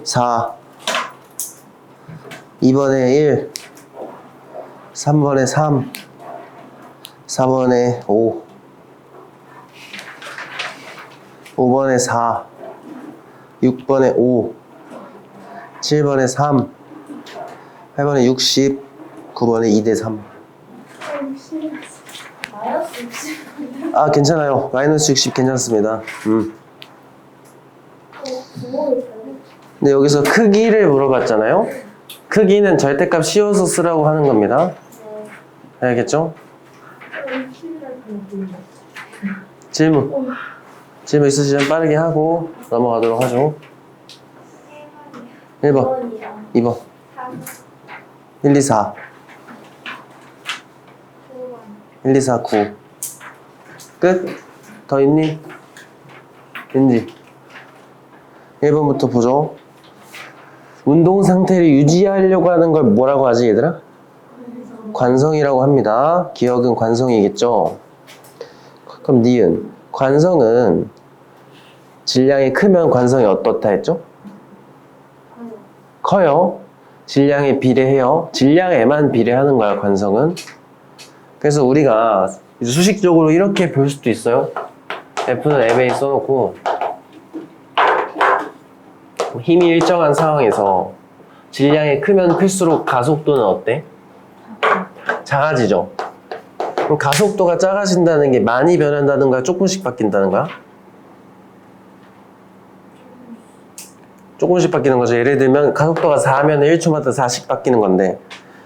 4, 2번에 1, 3번에 3, 4번에 5, 5번에 4, 6번에 5, 7번에 3, 8번에 60, 9번에 2대 3. 마이너스 60. 아, 괜찮아요. 마이너스 60 괜찮습니다. 근데 여기서 크기를 물어봤잖아요. 크기는 절대값 씌워서 쓰라고 하는 겁니다. 알겠죠? 질문 있으시면 빠르게 하고 넘어가도록 하죠. 1번 2번 1, 2, 4 1, 2, 4, 9 끝? 더 있니? 있지? 1번부터 보죠. 운동 상태를 유지하려고 하는 걸 뭐라고 하지, 얘들아? 관성이라고 합니다. 기억은 관성이겠죠? 그럼 니은. 관성은 질량이 크면 관성이 어떻다 했죠? 커요. 질량에 비례해요. 질량에만 비례하는 거야, 관성은. 그래서 우리가 수식적으로 이렇게 볼 수도 있어요. F는 MA 써놓고 힘이 일정한 상황에서 질량이 크면 클수록 가속도는 어때? 작아지죠. 그럼 가속도가 작아진다는 게 많이 변한다든가 조금씩 바뀐다는 거야? 조금씩 바뀌는 거죠. 예를 들면 가속도가 4면 1초마다 4씩 바뀌는 건데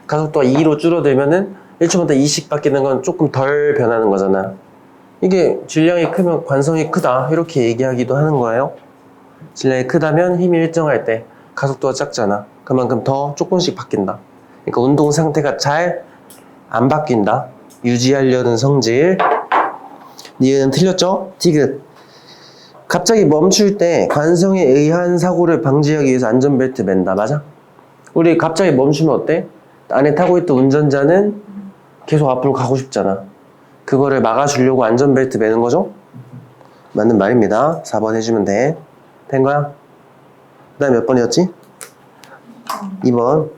가속도가 2로 줄어들면은 1초마다 2씩 바뀌는 건 조금 덜 변하는 거잖아. 이게 질량이 크면 관성이 크다 이렇게 얘기하기도 하는 거예요. 질량이 크다면 힘이 일정할 때 가속도가 작잖아. 그만큼 더 조금씩 바뀐다. 그러니까 운동 상태가 잘 안 바뀐다. 유지하려는 성질. 니은 틀렸죠? 디귿. 갑자기 멈출 때 관성에 의한 사고를 방지하기 위해서 안전벨트 맨다. 맞아? 우리 갑자기 멈추면 어때? 안에 타고 있던 운전자는 계속 앞으로 가고 싶잖아. 그거를 막아주려고 안전벨트 매는 거죠? 맞는 말입니다. 4번 해주면 돼. 된 거야? 그 다음에 몇 번이었지? 2번.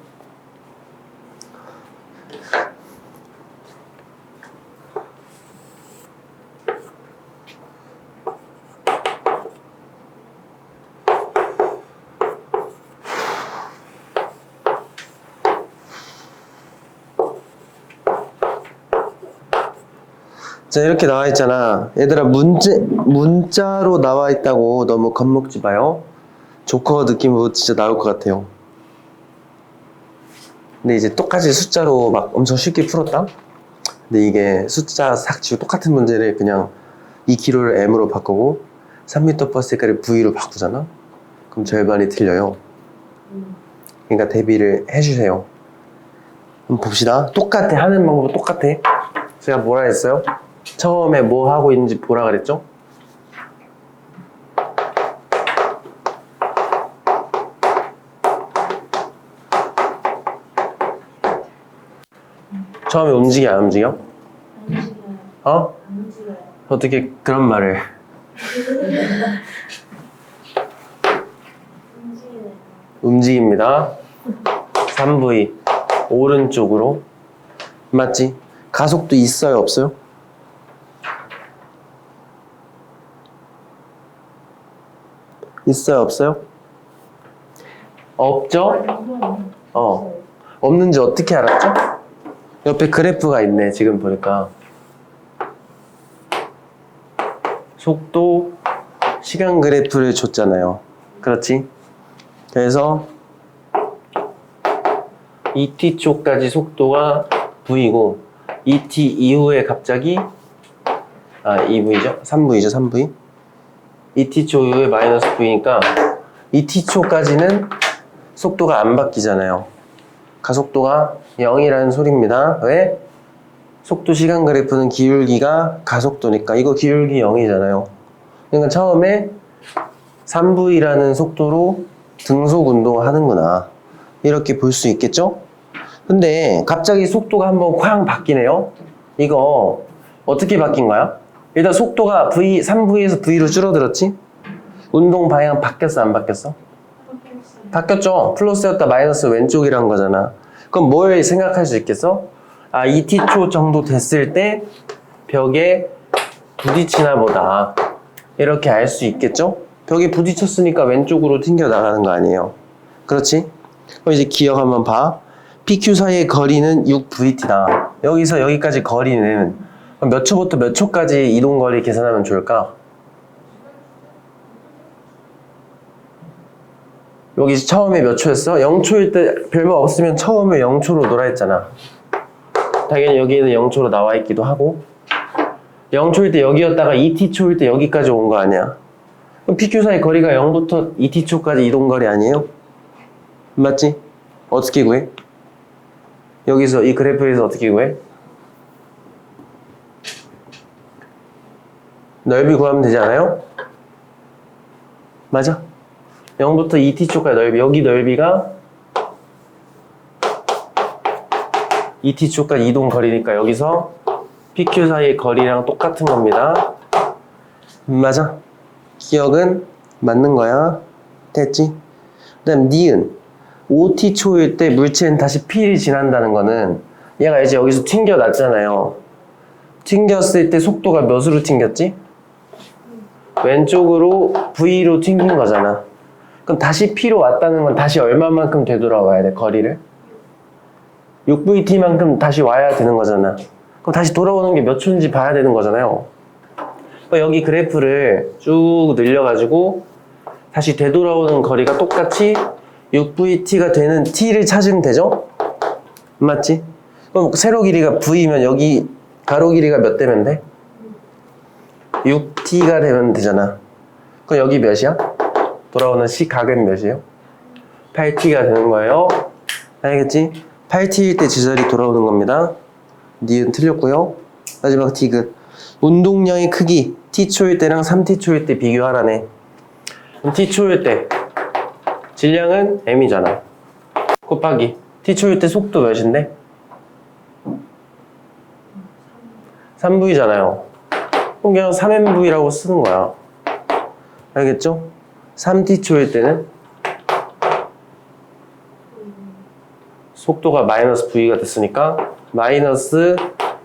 자, 이렇게 나와 있잖아. 얘들아, 문자로 나와 있다고 너무 겁먹지 마요. 조커 느낌으로 진짜 나올 것 같아요. 근데 이제 똑같이 숫자로 막 엄청 쉽게 풀었다? 근데 이게 숫자 싹 지고 똑같은 문제를 그냥 2km를 m으로 바꾸고 3m/s를 v로 바꾸잖아? 그럼 절반이 틀려요. 그러니까 대비를 해주세요. 한번 봅시다. 똑같아. 하는 방법은 똑같아. 제가 뭐라 했어요? 처음에 뭐 하고 있는지 보라 그랬죠? 처음에 움직여 안 움직여? 어? 어떻게 그런 말을 움직입니다. 3V 오른쪽으로 맞지? 가속도 있어요 없어요? 있어요 없어요? 없죠? 없는지 어떻게 알았죠? 옆에 그래프가 있네. 지금 보니까 속도 시간 그래프를 줬잖아요. 그렇지? 그래서 ET 초까지 속도가 V고 ET 이후에 갑자기 EV죠? 3V죠 3V ET 초 이후에 마이너스 V니까 ET 초까지는 속도가 안 바뀌잖아요. 가속도가 0이라는 소리입니다. 왜? 속도 시간 그래프는 기울기가 가속도니까 이거 기울기 0이잖아요. 그러니까 처음에 3V라는 속도로 등속 운동을 하는구나. 이렇게 볼 수 있겠죠? 근데 갑자기 속도가 한번 쾅 바뀌네요. 이거 어떻게 바뀐 거야? 일단 속도가 3V에서 V로 줄어들었지? 운동 방향 바뀌었어 안 바뀌었어? 바뀌었죠? 플러스였다 마이너스 왼쪽이란 거잖아. 그럼 뭘 생각할 수 있겠어? 아, 2t초 정도 됐을 때 벽에 부딪히나 보다. 이렇게 알 수 있겠죠? 벽에 부딪혔으니까 왼쪽으로 튕겨 나가는 거 아니에요. 그렇지? 그럼 이제 기억 한번 봐. PQ 사이의 거리는 6VT다. 여기서 여기까지 거리는 그럼 몇 초부터 몇 초까지 이동 거리 계산하면 좋을까? 여기 처음에 몇 초였어? 0초일 때 별거 없으면 처음에 0초로 놀아 했잖아. 당연히 여기는 0초로 나와 있기도 하고 0초일 때 여기였다가 2t초일 때 여기까지 온 거 아니야. 그럼 PQ 사이 거리가 0부터 2t초까지 이동 거리 아니에요? 맞지? 어떻게 구해? 여기서 이 그래프에서 어떻게 구해? 넓이 구하면 되지 않아요? 맞아? 0부터 2t초까지 넓이, 여기 넓이가 2t초까지 이동 거리니까 여기서 PQ 사이의 거리랑 똑같은 겁니다. 맞아? 기억은 맞는 거야. 됐지? 그 다음 니은 5t초일 때 물체는 다시 P를 지난다는 거는 얘가 이제 여기서 튕겨놨잖아요. 튕겼을 때 속도가 몇으로 튕겼지? 왼쪽으로 V로 튕긴 거잖아. 그럼 다시 P로 왔다는 건 다시 얼마만큼 되돌아와야 돼, 거리를? 6VT만큼 다시 와야 되는 거잖아. 그럼 다시 돌아오는 게 몇 초인지 봐야 되는 거잖아요. 그러니까 여기 그래프를 쭉 늘려가지고 다시 되돌아오는 거리가 똑같이 6VT가 되는 T를 찾으면 되죠? 맞지? 그럼 세로 길이가 V면 여기 가로 길이가 몇 되면 돼? 6T가 되면 되잖아. 그럼 여기 몇이야? 돌아오는 시각은 몇이에요? 8T가 되는 거예요. 알겠지? 8T일 때 제자리 돌아오는 겁니다. 니은 틀렸고요. 마지막 디귿. 운동량의 크기 T초일 때랑 3T초일 때 비교하라네. 그럼 T초일 때 질량은 M이잖아. 곱하기 T초일 때 속도 몇인데? 3V잖아요. 그럼 그냥 3MV라고 쓰는 거야. 알겠죠? 3T초일 때는 속도가 마이너스 V가 됐으니까 마이너스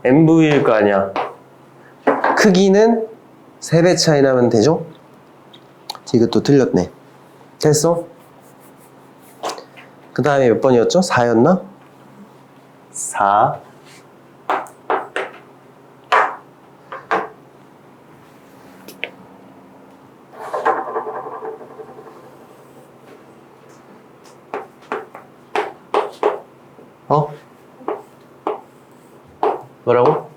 MV일 거 아니야. 크기는 3배 차이 나면 되죠? 이것도 틀렸네. 됐어? 그 다음에 몇 번이었죠? 4였나? 4. 어? 뭐라고?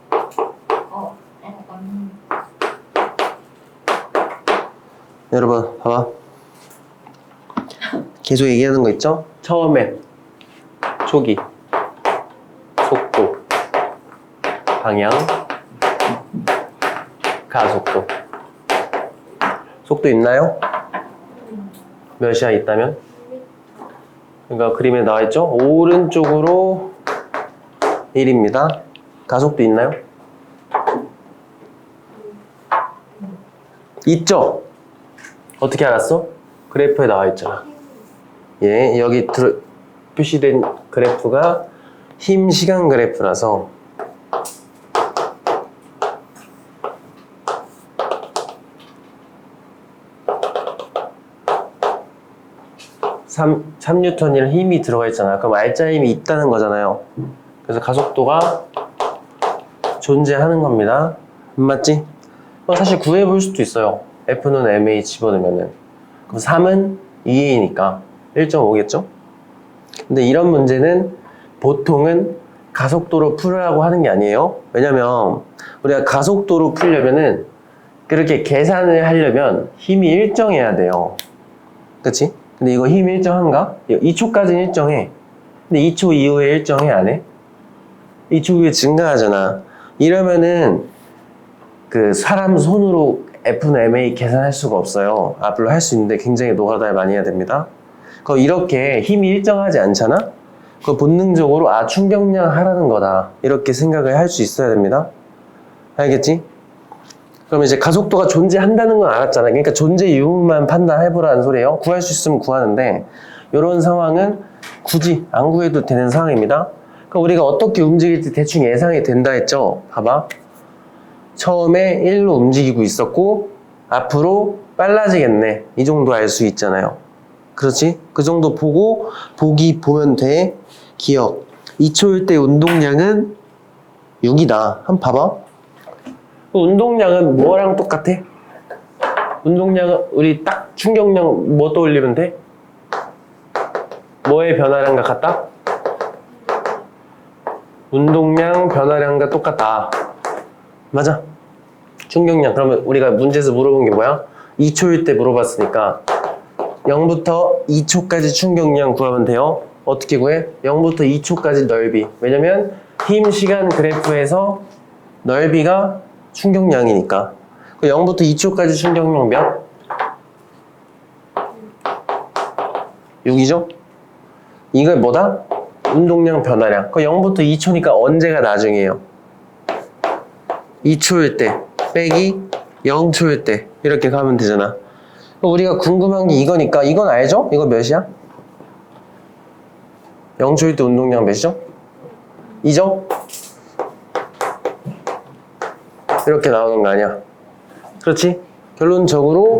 여러분 봐봐. 계속 얘기하는 거 있죠? 처음에 초기, 속도, 방향, 가속도. 속도 있나요? 몇이야 있다면? 그러니까 그림에 나와 있죠? 오른쪽으로 1입니다. 가속도 있나요? 있죠? 어떻게 알았어? 그래프에 나와 있잖아. 예, 여기 표시된 그래프가 힘 시간 그래프라서 삼 뉴턴이라는 힘이 들어가 있잖아. 그럼 알짜 힘이 있다는 거잖아요. 그래서 가속도가 존재하는 겁니다. 맞지? 사실 구해볼 수도 있어요. F는 MA 집어넣으면은. 그럼 3은 2A니까 1.5겠죠? 근데 이런 문제는 보통은 가속도로 풀으라고 하는 게 아니에요. 왜냐면 우리가 가속도로 풀려면은 그렇게 계산을 하려면 힘이 일정해야 돼요. 그치? 근데 이거 힘이 일정한가? 2초까지는 일정해. 근데 2초 이후에 일정해, 안 해? 2초 후에 증가하잖아. 이러면은 그 사람 손으로 F는 MA 계산할 수가 없어요. 앞으로 할 수 있는데 굉장히 노가다를 많이 해야 됩니다. 그럼 이렇게 힘이 일정하지 않잖아? 그 본능적으로 충격량 하라는 거다. 이렇게 생각을 할 수 있어야 됩니다. 알겠지? 그럼 이제 가속도가 존재한다는 건 알았잖아. 그러니까 존재 유무만 판단해보라는 소리예요. 구할 수 있으면 구하는데 이런 상황은 굳이 안 구해도 되는 상황입니다. 그러니까 우리가 어떻게 움직일지 대충 예상이 된다 했죠. 봐봐. 처음에 1로 움직이고 있었고 앞으로 빨라지겠네. 이 정도 알 수 있잖아요. 그렇지? 그 정도 보면 돼. 기억. 2초일 때 운동량은 6이다. 한번 봐봐. 운동량은 뭐랑 똑같아? 운동량은 우리 딱 충격량 뭐 떠올리면 돼? 뭐의 변화량과 같다? 운동량 변화량과 똑같다. 맞아. 충격량. 그러면 우리가 문제에서 물어본 게 뭐야? 2초일 때 물어봤으니까 0부터 2초까지 충격량 구하면 돼요. 어떻게 구해? 0부터 2초까지 넓이. 왜냐면 힘 시간 그래프에서 넓이가 충격량이니까. 0부터 2초까지 충격량 몇? 6이죠? 이걸 뭐다? 운동량 변화량. 0부터 2초니까 언제가 나중이에요? 2초일 때 빼기 0초일 때 이렇게 가면 되잖아. 우리가 궁금한 게 이거니까 이건 알죠? 이거 몇이야? 0초일 때 운동량 몇이죠? 2죠? 이렇게 나오는 거 아니야? 그렇지? 결론적으로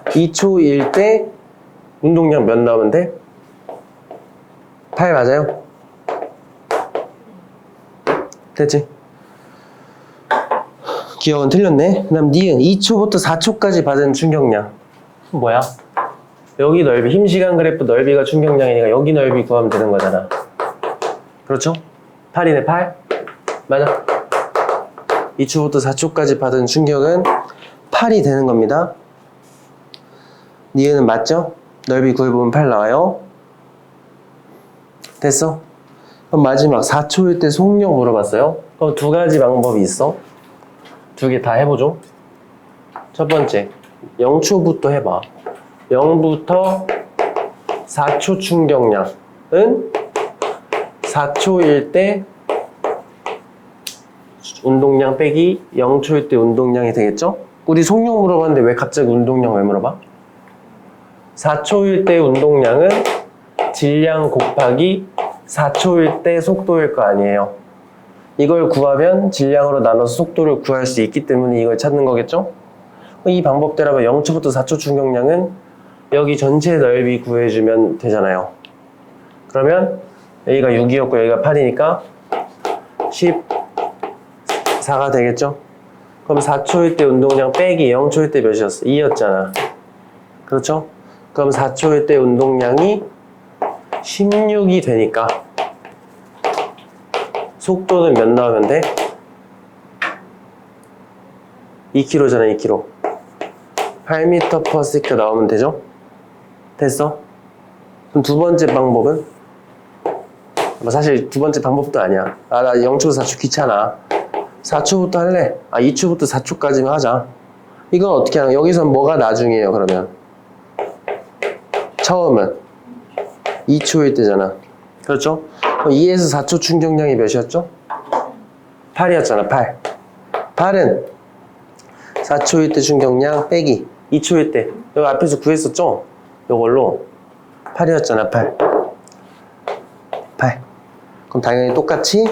2초일 때 운동량 몇 나오면 돼? 8 맞아요? 됐지? 기억은 틀렸네. 그 다음 니은 2초부터 4초까지 받은 충격량 뭐야? 여기 넓이, 힘시간 그래프 넓이가 충격량이니까 여기 넓이 구하면 되는 거잖아. 그렇죠? 8이네 8 맞아. 2초부터 4초까지 받은 충격은 8이 되는 겁니다. 니은은 맞죠? 넓이 구해보면 8 나와요. 됐어? 그럼 마지막 4초일 때 속력 물어봤어요. 그럼 두 가지 방법이 있어. 두 개 다 해보죠. 첫 번째 0초부터 해봐. 0부터 4초 충격량은 4초일 때 운동량 빼기 0초일 때 운동량이 되겠죠? 우리 속력 물어봤는데 왜 갑자기 운동량 왜 물어봐? 4초일 때 운동량은 질량 곱하기 4초일 때 속도일 거 아니에요. 이걸 구하면 질량으로 나눠서 속도를 구할 수 있기 때문에 이걸 찾는 거겠죠? 이 방법대로 하면 0초부터 4초 충격량은 여기 전체 넓이 구해주면 되잖아요. 그러면 여기가 6이었고 여기가 8이니까 14가 되겠죠? 그럼 4초일 때 운동량 빼기 0초일 때 몇이었어? 2였잖아. 그렇죠? 그럼 4초일 때 운동량이 16이 되니까 속도는 몇 나오면 돼? 2km잖아, 2km. 8m/s 나오면 되죠? 됐어? 그럼 두 번째 방법은? 사실 두 번째 방법도 아니야. 나 0초부터 4초 귀찮아. 4초부터 할래? 2초부터 4초까지만 하자. 이건 어떻게 하냐? 여기선 뭐가 나중이에요, 그러면? 처음은 2초일 때잖아. 그렇죠? 그럼 2에서 4초 충격량이 몇이었죠? 8이었잖아, 8. 8은 4초일 때 충격량 빼기 2초일 때. 여기 앞에서 구했었죠? 이걸로 8이었잖아, 8. 8. 그럼 당연히 똑같이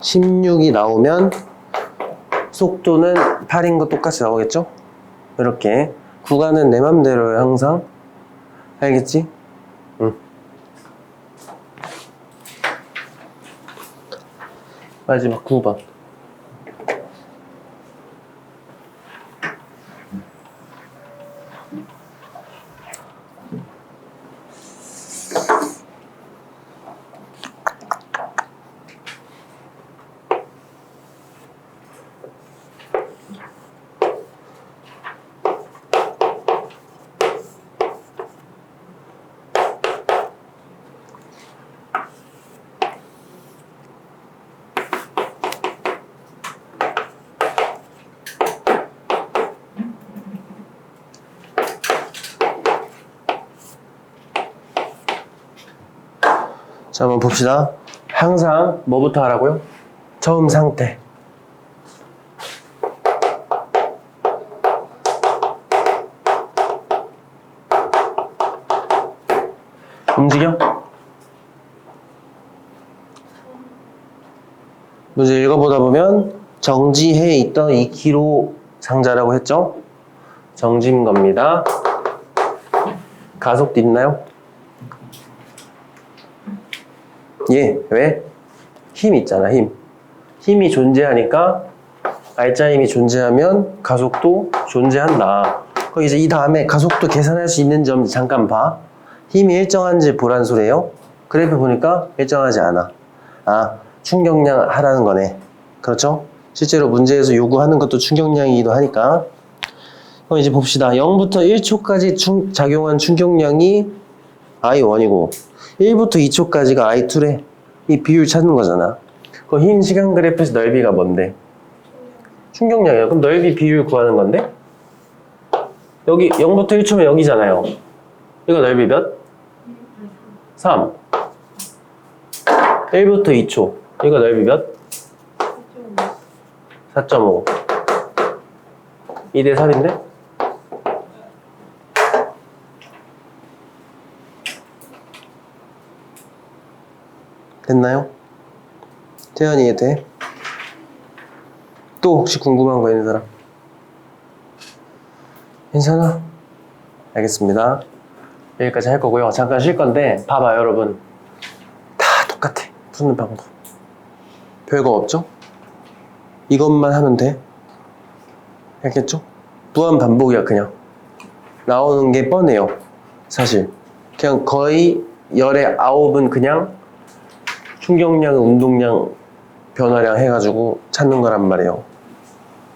16이 나오면 속도는 8인 거 똑같이 나오겠죠? 이렇게. 구간은 내 맘대로요, 항상. 알겠지? 응. 마지막 9번. 자, 한번 봅시다. 항상 뭐부터 하라고요? 처음 상태. 움직여? 문제 읽어보다 보면 정지해 있던 이 기로 상자라고 했죠? 정지인 겁니다. 가속도 있나요? 예, 왜? 힘 있잖아, 힘. 힘이 존재하니까 알짜 힘이 존재하면 가속도 존재한다. 그럼 이제 이 다음에 가속도 계산할 수 있는 점 잠깐 봐. 힘이 일정한지 보란 소리예요. 그래프 보니까 일정하지 않아. 아, 충격량 하라는 거네. 그렇죠? 실제로 문제에서 요구하는 것도 충격량이기도 하니까. 그럼 이제 봅시다. 0부터 1초까지 작용한 충격량이 I1이고 1부터 2초까지가 I2래. 이 비율 찾는 거잖아. 그럼 힘 시간 그래프에서 넓이가 뭔데? 충격량이야. 그럼 넓이 비율 구하는 건데? 여기 0부터 1초면 여기잖아요. 이거 넓이 몇? 3. 1부터 2초. 이거 넓이 몇? 4.5. 2대 3인데? 됐나요? 태연이 이해 돼? 또 혹시 궁금한 거 있는 사람? 괜찮아? 알겠습니다. 여기까지 할 거고요. 잠깐 쉴 건데 봐봐요 여러분. 다 똑같아. 푸는 방법. 별거 없죠? 이것만 하면 돼. 알겠죠? 무한 반복이야 그냥. 나오는 게 뻔해요. 사실. 그냥 거의 열의 9은 그냥 충격량, 운동량, 변화량 해가지고 찾는 거란 말이에요.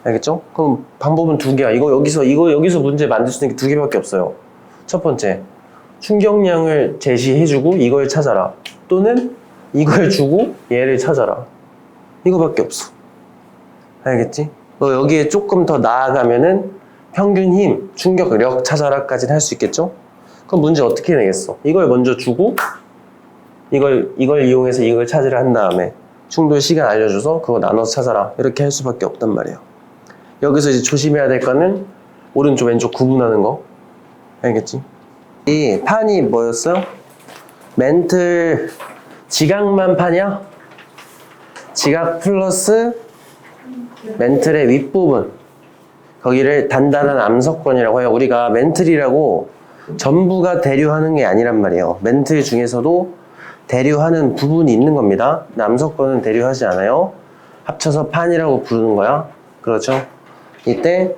알겠죠? 그럼 방법은 두 개야. 이거 여기서 문제 만들 수 있는 게 두 개밖에 없어요. 첫 번째, 충격량을 제시해주고 이걸 찾아라. 또는 이걸 주고 얘를 찾아라. 이거밖에 없어. 알겠지? 여기에 조금 더 나아가면은 평균 힘, 충격력 찾아라까지는 할 수 있겠죠? 그럼 문제 어떻게 내겠어? 이걸 먼저 주고 이걸 이용해서 이걸 찾으라 한 다음에 충돌 시간 알려줘서 그거 나눠서 찾아라. 이렇게 할 수밖에 없단 말이에요. 여기서 이제 조심해야 될 거는 오른쪽 왼쪽 구분하는 거. 알겠지? 이 판이 뭐였어요? 멘틀 지각만 판이야? 지각 플러스 멘틀의 윗부분, 거기를 단단한 암석권이라고 해요. 우리가 멘틀이라고 전부가 대류하는 게 아니란 말이에요. 멘틀 중에서도 대류하는 부분이 있는 겁니다. 암석권은 대류하지 않아요. 합쳐서 판이라고 부르는 거야. 그렇죠? 이때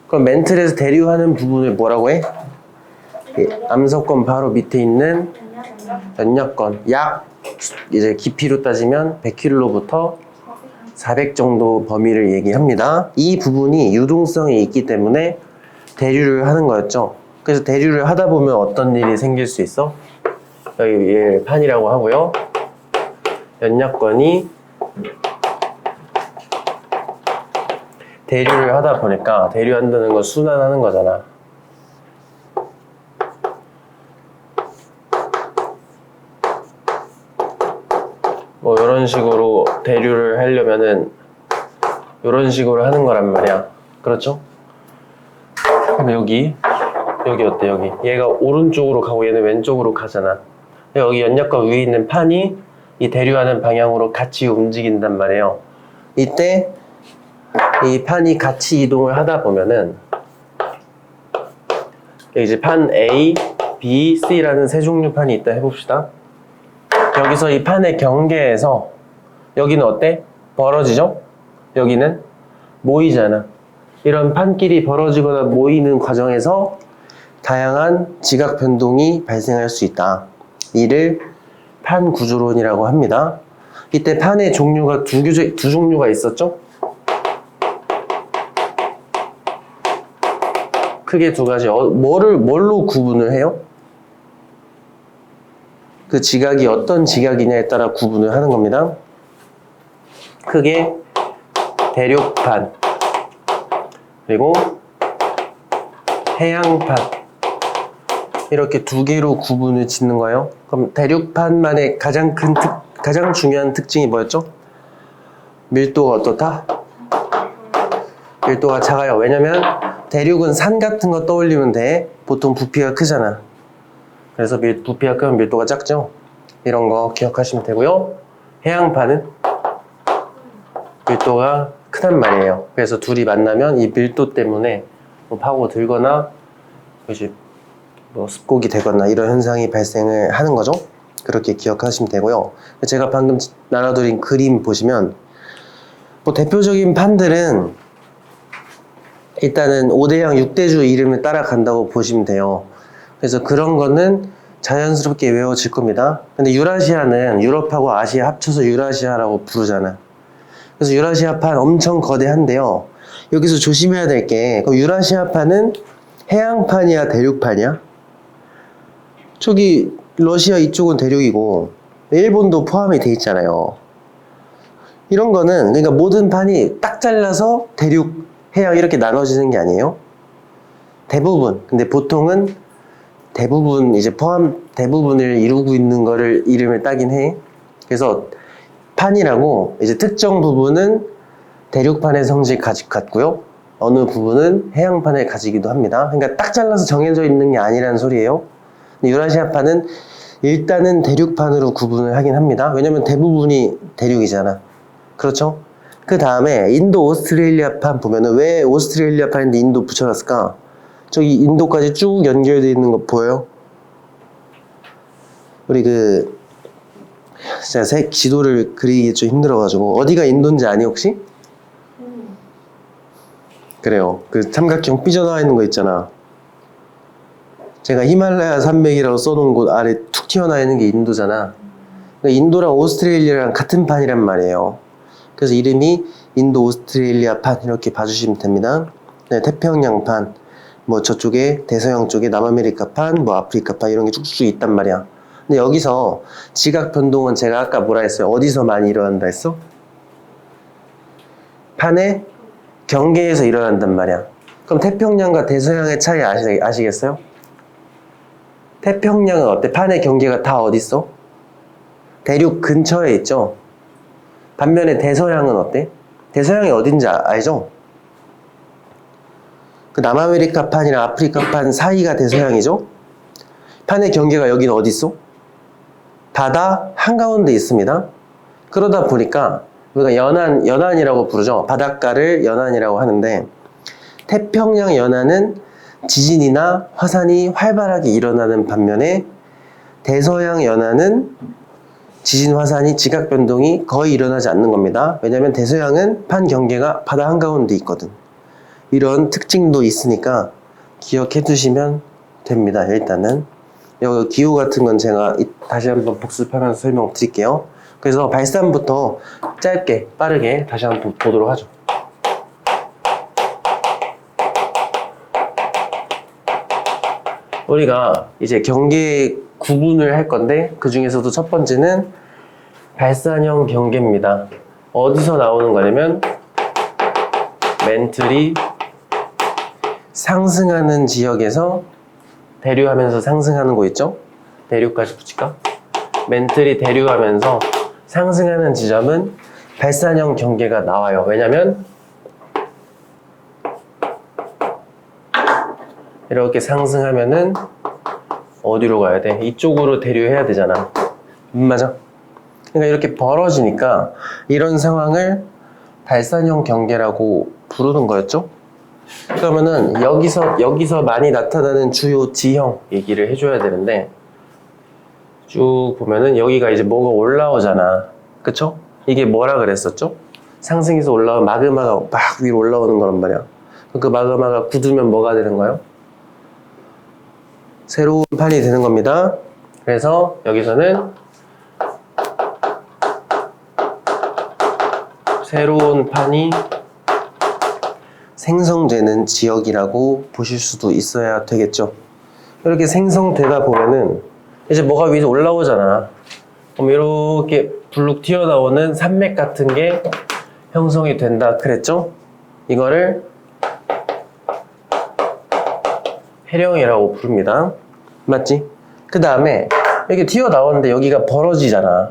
그럼 멘틀에서 대류하는 부분을 뭐라고 해? 암석권 바로 밑에 있는 연약권. 약 이제 깊이로 따지면 100km로부터 400 정도 범위를 얘기합니다. 이 부분이 유동성이 있기 때문에 대류를 하는 거였죠. 그래서 대류를 하다 보면 어떤 일이 생길 수 있어? 여기 얘 판이라고 하고요. 연약권이 대류를 하다 보니까 대류한다는 건 순환하는 거잖아. 뭐 이런 식으로 대류를 하려면은 이런 식으로 하는 거란 말이야. 그렇죠? 그럼 여기 어때? 여기 얘가 오른쪽으로 가고 얘는 왼쪽으로 가잖아. 여기 연약권 위에 있는 판이 이 대류하는 방향으로 같이 움직인단 말이에요. 이때 이 판이 같이 이동을 하다 보면은 이제 판 A, B, C라는 세 종류 판이 있다 해봅시다. 여기서 이 판의 경계에서 여기는 어때? 벌어지죠? 여기는 모이잖아. 이런 판끼리 벌어지거나 모이는 과정에서 다양한 지각 변동이 발생할 수 있다. 이를 판 구조론이라고 합니다. 이때 판의 종류가 두 종류가 있었죠? 크게 두 가지. 뭘로 구분을 해요? 그 지각이 어떤 지각이냐에 따라 구분을 하는 겁니다. 크게 대륙판 그리고 해양판 이렇게 두 개로 구분을 짓는 거예요. 그럼 대륙판만의 가장 중요한 특징이 뭐였죠? 밀도가 어떻다? 밀도가 작아요. 왜냐면 대륙은 산 같은 거 떠올리면 돼. 보통 부피가 크잖아. 그래서 부피가 크면 밀도가 작죠? 이런 거 기억하시면 되고요. 해양판은 밀도가 크단 말이에요. 그래서 둘이 만나면 이 밀도 때문에 뭐 파고들거나 이제 뭐 습곡이 되거나 이런 현상이 발생을 하는 거죠. 그렇게 기억하시면 되고요. 제가 방금 나눠드린 그림 보시면 뭐 대표적인 판들은 일단은 5대양 6대주 이름을 따라간다고 보시면 돼요. 그래서 그런 거는 자연스럽게 외워질 겁니다. 근데 유라시아는 유럽하고 아시아 합쳐서 유라시아라고 부르잖아. 그래서 유라시아판 엄청 거대한데요. 여기서 조심해야 될 게, 그럼 유라시아판은 해양판이야, 대륙판이야? 저기 러시아 이쪽은 대륙이고 일본도 포함이 돼 있잖아요. 이런 거는 그러니까 모든 판이 딱 잘라서 대륙, 해양 이렇게 나눠지는 게 아니에요. 대부분, 근데 보통은 대부분 이제 대부분을 이루고 있는 거를 이름을 따긴 해. 그래서 판이라고 이제 특정 부분은 대륙판의 성질 갖고요. 어느 부분은 해양판을 가지기도 합니다. 그러니까 딱 잘라서 정해져 있는 게 아니라는 소리예요. 근데 유라시아판은 일단은 대륙판으로 구분을 하긴 합니다. 왜냐면 대부분이 대륙이잖아. 그렇죠? 그 다음에 인도 오스트레일리아판 보면은 왜 오스트레일리아판인데 인도 붙여놨을까? 저기 인도까지 쭉 연결되어 있는 거 보여요? 우리 제가 지도를 그리기 좀 힘들어가지고 어디가 인도인지 아니 혹시? 그래요. 그 삼각형 삐져나와 있는 거 있잖아. 제가 히말라야 산맥이라고 써놓은 곳 아래 툭 튀어나와 있는 게 인도잖아. 그러니까 인도랑 오스트레일리아랑 같은 판이란 말이에요. 그래서 이름이 인도 오스트레일리아 판 이렇게 봐주시면 됩니다. 네, 태평양판, 뭐 저쪽에 대서양 쪽에 남아메리카판, 뭐 아프리카판 이런 게 쭉쭉 있단 말이야. 근데 여기서 지각 변동은 제가 아까 뭐라 했어요? 어디서 많이 일어난다 했어? 판의 경계에서 일어난단 말이야. 그럼 태평양과 대서양의 차이 아시겠어요? 태평양은 어때? 판의 경계가 다 어디 있어? 대륙 근처에 있죠? 반면에 대서양은 어때? 대서양이 어딘지 알죠? 그 남아메리카판이랑 아프리카판 사이가 대서양이죠? 판의 경계가 여기는 어디 있어? 바다 한가운데 있습니다. 그러다 보니까 우리가 연안이라고 부르죠. 바닷가를 연안이라고 하는데 태평양 연안은 지진이나 화산이 활발하게 일어나는 반면에 대서양 연안은 지진, 화산이, 지각 변동이 거의 일어나지 않는 겁니다. 왜냐하면 대서양은 판 경계가 바다 한가운데 있거든. 이런 특징도 있으니까 기억해 두시면 됩니다. 일단은 여기 기호 같은 건 제가 다시 한번 복습하면서 설명드릴게요. 그래서 발산부터 짧게 빠르게 다시 한번 보도록 하죠. 우리가 이제 경계 구분을 할 건데 그 중에서도 첫 번째는 발산형 경계입니다. 어디서 나오는 거냐면 멘틀이 상승하는 지역에서 대류하면서 상승하는 거 있죠? 대류까지 붙일까? 멘틀이 대류하면서 상승하는 지점은 발산형 경계가 나와요. 왜냐면 이렇게 상승하면은 어디로 가야 돼? 이쪽으로 대류해야 되잖아. 맞아? 그러니까 이렇게 벌어지니까 이런 상황을 발산형 경계라고 부르는 거였죠? 그러면은 여기서 많이 나타나는 주요 지형 얘기를 해줘야 되는데 쭉 보면은 여기가 이제 뭐가 올라오잖아. 그쵸? 이게 뭐라 그랬었죠? 상승해서 올라온 마그마가 막 위로 올라오는 거란 말이야. 그 마그마가 굳으면 뭐가 되는 거예요? 새로운 판이 되는 겁니다. 그래서 여기서는 새로운 판이 생성되는 지역이라고 보실 수도 있어야 되겠죠. 이렇게 생성되다 보면은 이제 뭐가 위로 올라오잖아. 그럼 이렇게 불룩 튀어나오는 산맥 같은 게 형성이 된다 그랬죠? 이거를 해령이라고 부릅니다. 맞지? 그 다음에 이렇게 튀어나오는데 여기가 벌어지잖아.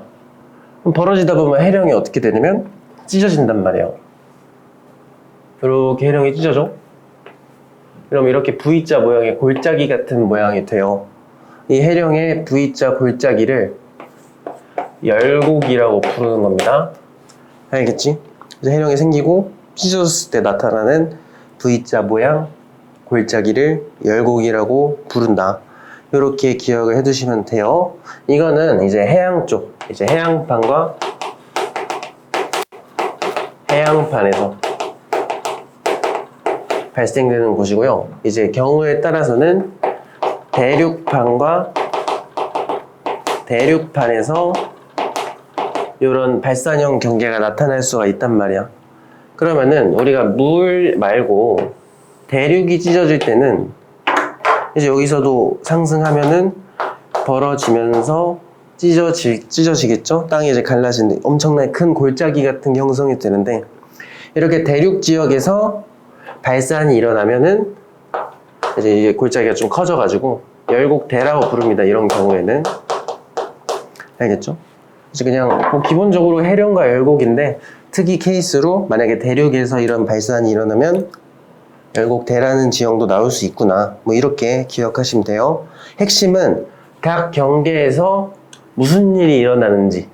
그럼 벌어지다 보면 해령이 어떻게 되냐면 찢어진단 말이에요. 이렇게 해령이 찢어져. 그럼 이렇게 V자 모양의 골짜기 같은 모양이 돼요. 이 해령의 V자 골짜기를 열곡이라고 부르는 겁니다. 알겠지? 그래서 해령이 생기고 찢어졌을 때 나타나는 V자 모양 골짜기를 열곡이라고 부른다. 이렇게 기억을 해두시면 돼요. 이거는 이제 해양 쪽, 이제 해양판과 해양판에서 발생되는 곳이고요. 이제 경우에 따라서는 대륙판과 대륙판에서 이런 발산형 경계가 나타날 수가 있단 말이야. 그러면은 우리가 물 말고 대륙이 찢어질 때는 이제 여기서도 상승하면은 벌어지면서 찢어지겠죠? 땅이 이제 갈라지는데 엄청나게 큰 골짜기 같은 게 형성이 되는데, 이렇게 대륙 지역에서 발산이 일어나면은 이제 이게 골짜기가 좀 커져가지고 열곡대라고 부릅니다. 이런 경우에는. 알겠죠? 그래서 그냥 뭐 기본적으로 해령과 열곡인데, 특이 케이스로 만약에 대륙에서 이런 발산이 일어나면 열곡대라는 지형도 나올 수 있구나, 뭐 이렇게 기억하시면 돼요. 핵심은 각 경계에서 무슨 일이 일어나는지,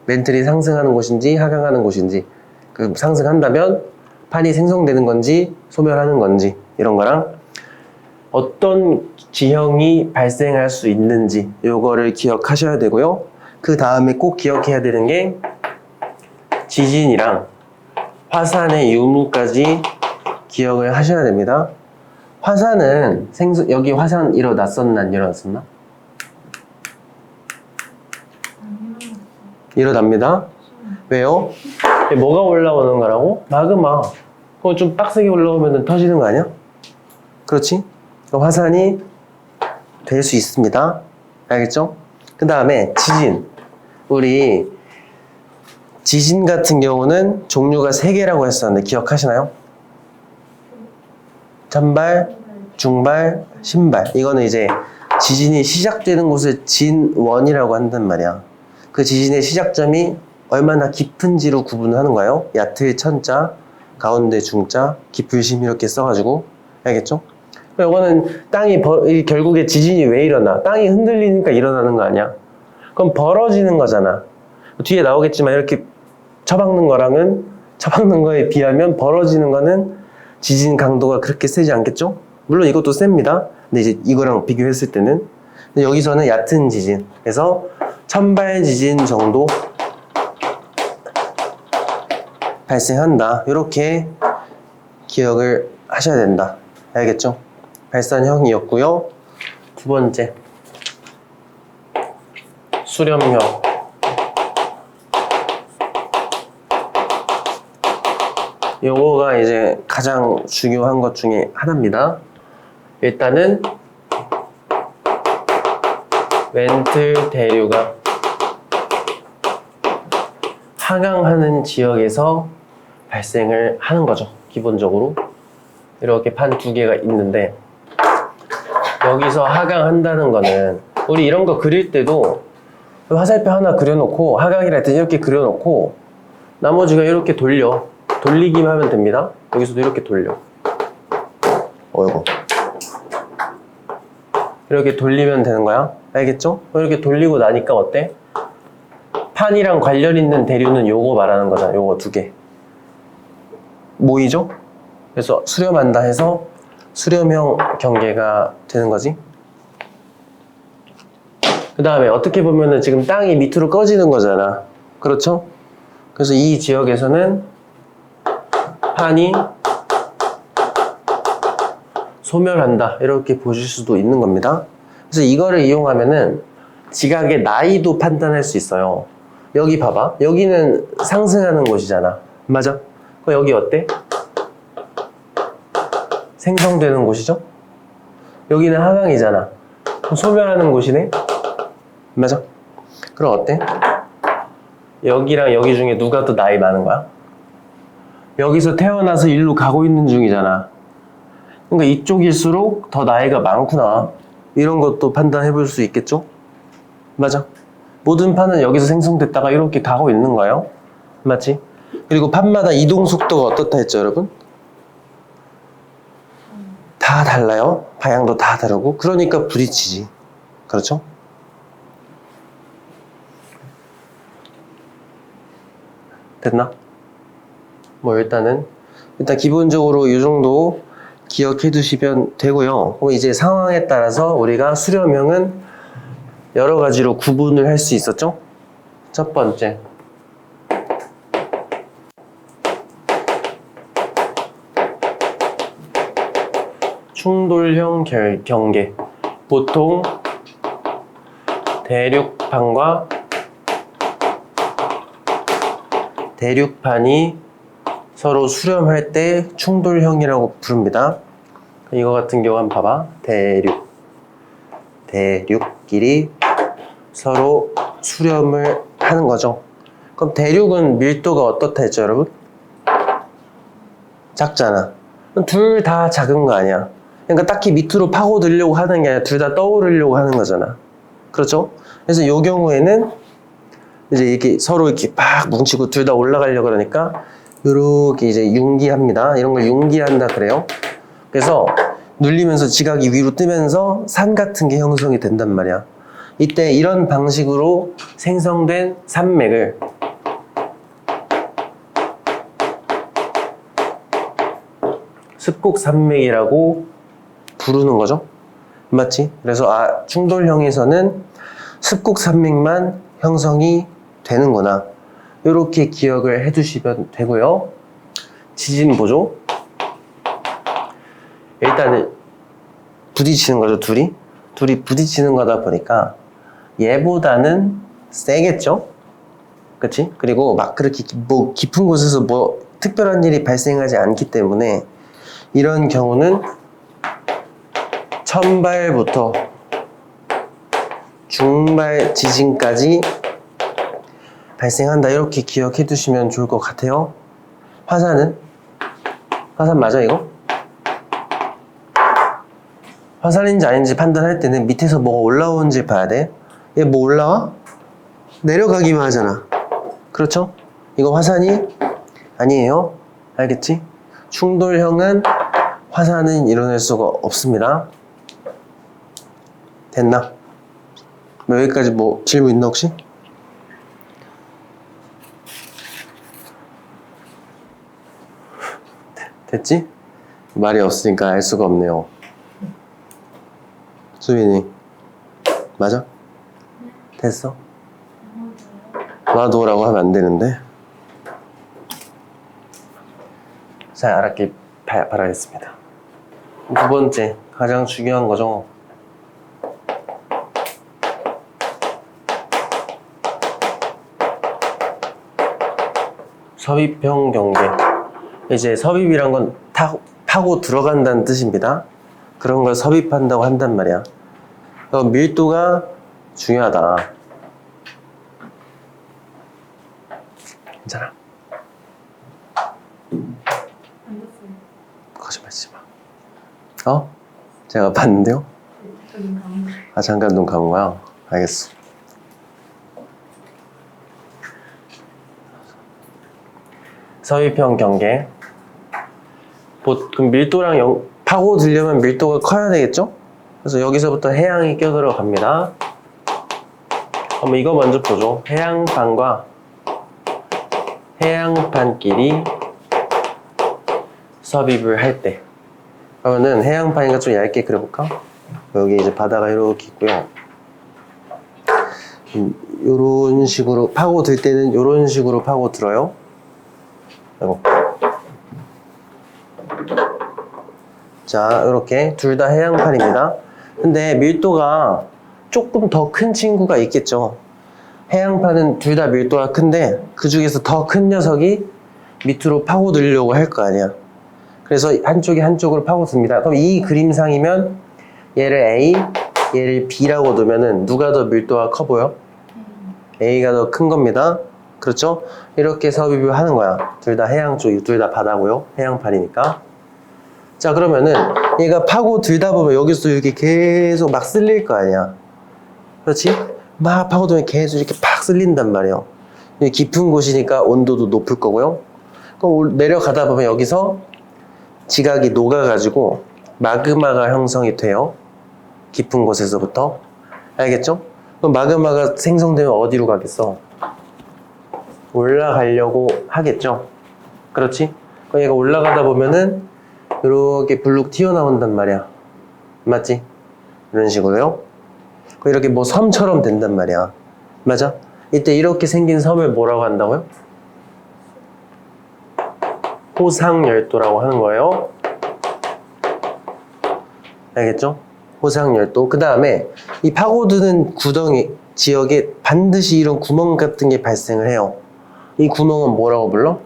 멘틀이 상승하는 곳인지 하강하는 곳인지, 그 상승한다면 판이 생성되는 건지 소멸하는 건지, 이런 거랑 어떤 지형이 발생할 수 있는지 요거를 기억하셔야 되고요. 그 다음에 꼭 기억해야 되는 게 지진이랑 화산의 유무까지 기억을 하셔야 됩니다. 화산은 여기 화산 일어났었나 안 일어났었나? 일어납니다. 왜요? 뭐가 올라오는 거라고? 마그마. 그거 좀 빡세게 올라오면 터지는 거 아니야? 그렇지? 화산이 될 수 있습니다. 알겠죠? 그 다음에 지진. 우리 지진 같은 경우는 종류가 3개라고 했었는데 기억하시나요? 잔발, 중발, 신발. 이거는 이제 지진이 시작되는 곳을 진원이라고 한단 말이야. 그 지진의 시작점이 얼마나 깊은지로 구분하는 거예요. 얕을 천자, 가운데 중자, 깊을심 이렇게 써가지고. 알겠죠? 이거는 땅이 결국에 지진이 왜 일어나? 땅이 흔들리니까 일어나는 거 아니야? 그럼 벌어지는 거잖아. 뒤에 나오겠지만 이렇게 처박는 거에 비하면 벌어지는 거는 지진 강도가 그렇게 세지 않겠죠? 물론 이것도 셉니다. 근데 이제 이거랑 비교했을 때는. 근데 여기서는 얕은 지진. 그래서 천발 지진 정도 발생한다. 이렇게 기억을 하셔야 된다. 알겠죠? 발산형이었고요. 두 번째, 수렴형. 요거가 이제 가장 중요한 것 중에 하나입니다. 일단은 멘틀 대류가 하강하는 지역에서 발생을 하는 거죠. 기본적으로 이렇게 판 2개가 있는데, 여기서 하강한다는 거는 우리 이런 거 그릴 때도 화살표 하나 그려놓고 하강이라 할 때 이렇게 그려놓고 나머지가 이렇게 돌리기만 하면 됩니다. 여기서도 이렇게 돌려. 어이구. 이렇게 돌리면 되는 거야. 알겠죠? 이렇게 돌리고 나니까 어때? 판이랑 관련 있는 대류는 요거 말하는 거잖아. 요거 2개. 모이죠? 그래서 수렴한다 해서 수렴형 경계가 되는 거지. 그 다음에 어떻게 보면은 지금 땅이 밑으로 꺼지는 거잖아. 그렇죠? 그래서 이 지역에서는 판이 소멸한다. 이렇게 보실 수도 있는 겁니다. 그래서 이거를 이용하면은 지각의 나이도 판단할 수 있어요. 여기 봐봐. 여기는 상승하는 곳이잖아. 맞아? 그럼 여기 어때? 생성되는 곳이죠? 여기는 하강이잖아. 그럼 소멸하는 곳이네? 맞아? 그럼 어때? 여기랑 여기 중에 누가 더 나이 많은 거야? 여기서 태어나서 일로 가고 있는 중이잖아. 그러니까 이쪽일수록 더 나이가 많구나. 이런 것도 판단해 볼 수 있겠죠? 맞아? 모든 판은 여기서 생성됐다가 이렇게 가고 있는 거예요. 맞지? 그리고 판마다 이동 속도가 어떻다 했죠, 여러분? 다 달라요. 방향도 다 다르고. 그러니까 부딪히지. 그렇죠? 됐나? 뭐 일단 기본적으로 이 정도 기억해 두시면 되고요. 그럼 이제 상황에 따라서 우리가 수렴형은 여러 가지로 구분을 할 수 있었죠? 첫 번째, 충돌형 경계. 보통 대륙판이 서로 수렴할 때 충돌형이라고 부릅니다. 이거 같은 경우 한번 봐봐. 대륙끼리 서로 수렴을 하는 거죠. 그럼 대륙은 밀도가 어떻다 했죠, 여러분? 작잖아. 둘 다 작은 거 아니야. 그러니까 딱히 밑으로 파고들려고 하는 게 아니라 둘 다 떠오르려고 하는 거잖아. 그렇죠? 그래서 이 경우에는 이제 이렇게 서로 이렇게 막 뭉치고 둘 다 올라가려고 그러니까 이렇게 이제 융기합니다. 이런 걸 융기한다 그래요. 그래서 눌리면서 지각이 위로 뜨면서 산 같은 게 형성이 된단 말이야. 이때 이런 방식으로 생성된 산맥을 습곡산맥이라고 부르는 거죠. 맞지? 그래서 충돌형에서는 습곡산맥만 형성이 되는구나. 이렇게 기억을 해두시면 되고요. 지진 보조. 일단은 부딪히는 거죠, 둘이 부딪히는 거다 보니까 얘보다는 세겠죠? 그치? 그리고 막 그렇게 뭐 깊은 곳에서 뭐 특별한 일이 발생하지 않기 때문에 이런 경우는 천발부터 중발 지진까지 발생한다. 이렇게 기억해 두시면 좋을 것 같아요. 화산 맞아 이거? 화산인지 아닌지 판단할 때는 밑에서 뭐가 올라오는지 봐야 돼. 얘 뭐 올라와? 내려가기만 하잖아. 그렇죠? 이거 화산이 아니에요. 알겠지? 충돌형은 화산은 일어날 수가 없습니다. 됐나? 여기까지 뭐 질문 있나 혹시? 됐지? 말이 없으니까 알 수가 없네요. 수빈이 맞아? 됐어? 놔둬라고 하면 안 되는데. 잘 알았길 바라겠습니다. 두 번째, 가장 중요한 거죠. 섭입형 경계. 이제 섭입이란 건 파고 들어간다는 뜻입니다. 그런 걸 섭입한다고 한단 말이야. 밀도가 중요하다. 괜찮아? 거짓말하지 마. 제가 봤는데요? 잠깐 눈 감은 거야? 알겠어. 섭입형 경계. 그럼 밀도랑 파고들려면 밀도가 커야 되겠죠? 그래서 여기서부터 해양이 껴들어갑니다. 그럼 이거 먼저 보죠. 해양판과 해양판끼리 섭입을 할 때. 그러면은 해양판이니까 좀 얇게 그려볼까? 여기 이제 바다가 이렇게 있고요. 요런 식으로 파고들 때는 요런 식으로 파고들어요. 아이고. 자, 이렇게 둘 다 해양판입니다. 근데 밀도가 조금 더 큰 친구가 있겠죠. 해양판은 둘 다 밀도가 큰데 그 중에서 더 큰 녀석이 밑으로 파고들려고 할 거 아니야. 그래서 한쪽이 한쪽으로 파고듭니다. 그럼 이 그림상이면 얘를 A, 얘를 B라고 두면은 누가 더 밀도가 커 보여? A가 더 큰 겁니다. 그렇죠? 이렇게 섭입을 하는 거야. 둘 다 해양 쪽이, 둘 다 바다고요. 해양판이니까. 자, 그러면은 얘가 파고들다 보면 여기서 이렇게 계속 막 쓸릴 거 아니야. 그렇지? 막 파고들면 계속 이렇게 팍 쓸린단 말이에요. 깊은 곳이니까 온도도 높을 거고요. 그럼 내려가다 보면 여기서 지각이 녹아가지고 마그마가 형성이 돼요. 깊은 곳에서부터. 알겠죠? 그럼 마그마가 생성되면 어디로 가겠어? 올라가려고 하겠죠? 그렇지? 그럼 얘가 올라가다 보면은 이렇게 불룩 튀어나온단 말이야. 맞지? 이런 식으로요. 이렇게 뭐 섬처럼 된단 말이야. 맞아? 이때 이렇게 생긴 섬을 뭐라고 한다고요? 호상열도라고 하는 거예요. 알겠죠? 호상열도. 그 다음에 이 파고드는 구덩이 지역에 반드시 이런 구멍 같은 게 발생을 해요. 이 구멍은 뭐라고 불러?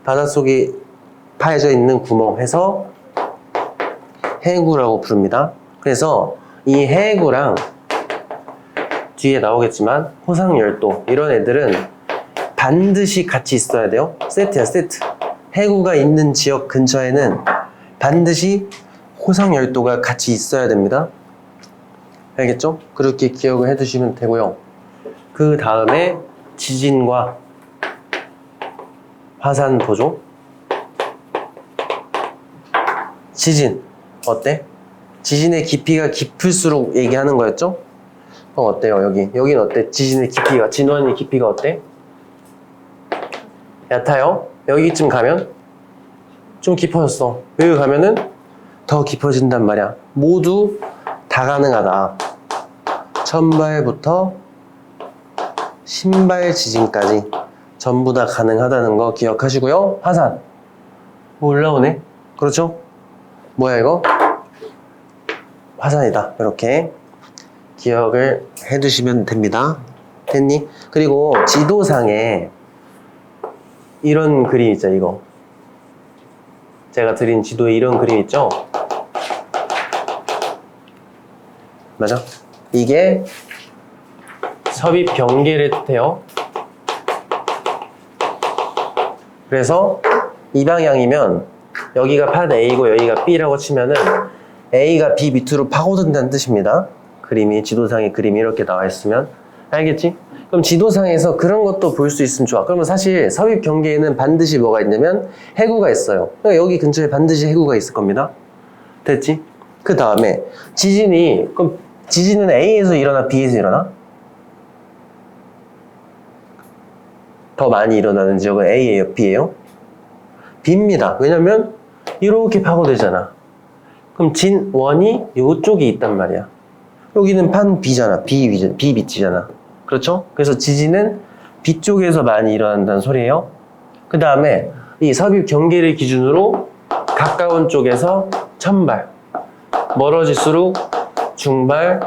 바닷속에 파여져 있는 구멍 해서 해구라고 부릅니다. 그래서 이 해구랑 뒤에 나오겠지만 호상열도 이런 애들은 반드시 같이 있어야 돼요. 세트야, 세트. 해구가 있는 지역 근처에는 반드시 호상열도가 같이 있어야 됩니다. 알겠죠? 그렇게 기억을 해두시면 되고요. 그 다음에 지진과 화산 보조. 지진 어때? 지진의 깊이가 깊을수록 얘기하는 거였죠? 어때요? 여긴 어때? 지진의 깊이가, 진원의 깊이가 어때? 얕아요? 여기쯤 가면 좀 깊어졌어. 여기 가면은 더 깊어진단 말이야. 모두 다 가능하다. 천발부터 신발 지진까지 전부 다 가능하다는 거 기억하시고요. 화산 올라오네. 그렇죠? 뭐야 이거? 화산이다. 이렇게 기억을 해두시면 됩니다. 됐니? 그리고 지도상에 이런 그림 있죠. 이거 제가 드린 지도에 이런 그림 있죠? 맞아? 이게 섭입 경계를 뜻해요. 그래서 이 방향이면 여기가 판 A고 여기가 B라고 치면은 A가 B 밑으로 파고든다는 뜻입니다. 그림이, 지도상의 그림이 이렇게 나와 있으면. 알겠지? 그럼 지도상에서 그런 것도 볼 수 있으면 좋아. 그러면 사실 섭입 경계에는 반드시 뭐가 있냐면 해구가 있어요. 그러니까 여기 근처에 반드시 해구가 있을 겁니다. 됐지? 그 다음에 그럼 지진은 A에서 일어나 B에서 일어나? 더 많이 일어나는 지역은 A예요, B예요? B입니다. 왜냐면 이렇게 파고들잖아. 그럼 진원이 이쪽에 있단 말이야. 여기는 판 B잖아. B 밑이잖아. 그렇죠? 그래서 지진은 B 쪽에서 많이 일어난다는 소리예요. 그 다음에 이 섭입 경계를 기준으로 가까운 쪽에서 천발, 멀어질수록 중발,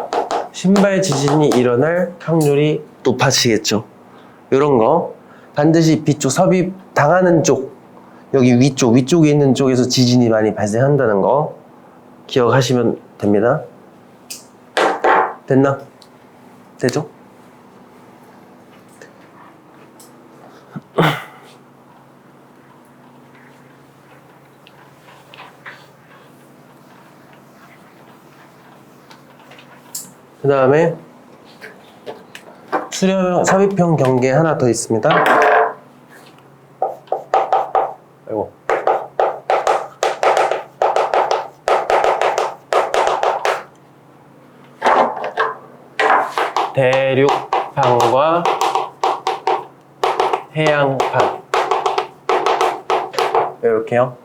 신발 지진이 일어날 확률이 높아지겠죠. 이런 거 반드시 B쪽 섭입 당하는 쪽, 여기 위쪽에 있는 쪽에서 지진이 많이 발생한다는 거 기억하시면 됩니다. 됐나? 되죠? 그 다음에 섭입형 경계 하나 더 있습니다. 아이고. 대륙판과 해양판 이렇게요.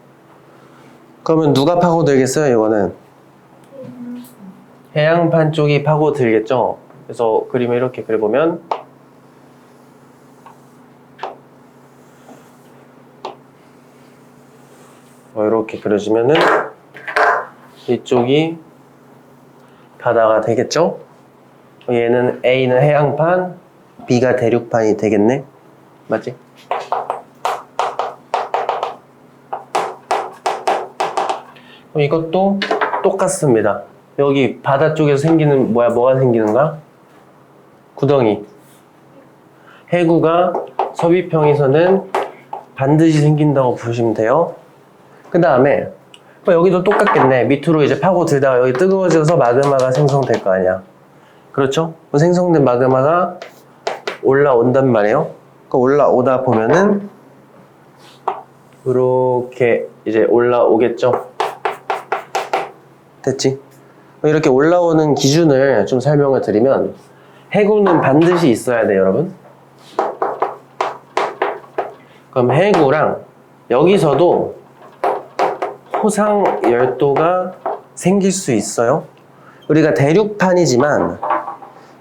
그러면 누가 파고들겠어요? 이거는 해양판 쪽이 파고들겠죠. 그래서 그림을 이렇게 그려보면 이렇게 그려지면은 이쪽이 바다가 되겠죠. 얘는 A는 해양판, B가 대륙판이 되겠네. 맞지? 그럼 이것도 똑같습니다. 여기 바다 쪽에서 생기는 뭐가 생기는가? 구덩이. 해구가 섭입형에서는 반드시 생긴다고 보시면 돼요. 그 다음에 여기도 똑같겠네. 밑으로 이제 파고들다가 여기 뜨거워져서 마그마가 생성될 거 아니야. 그렇죠? 생성된 마그마가 올라온단 말이에요. 올라오다 보면은 이렇게 이제 올라오겠죠. 됐지? 이렇게 올라오는 기준을 좀 설명을 드리면 해구는 반드시 있어야 돼요, 여러분. 그럼 해구랑 여기서도 호상 열도가 생길 수 있어요. 우리가 대륙판이지만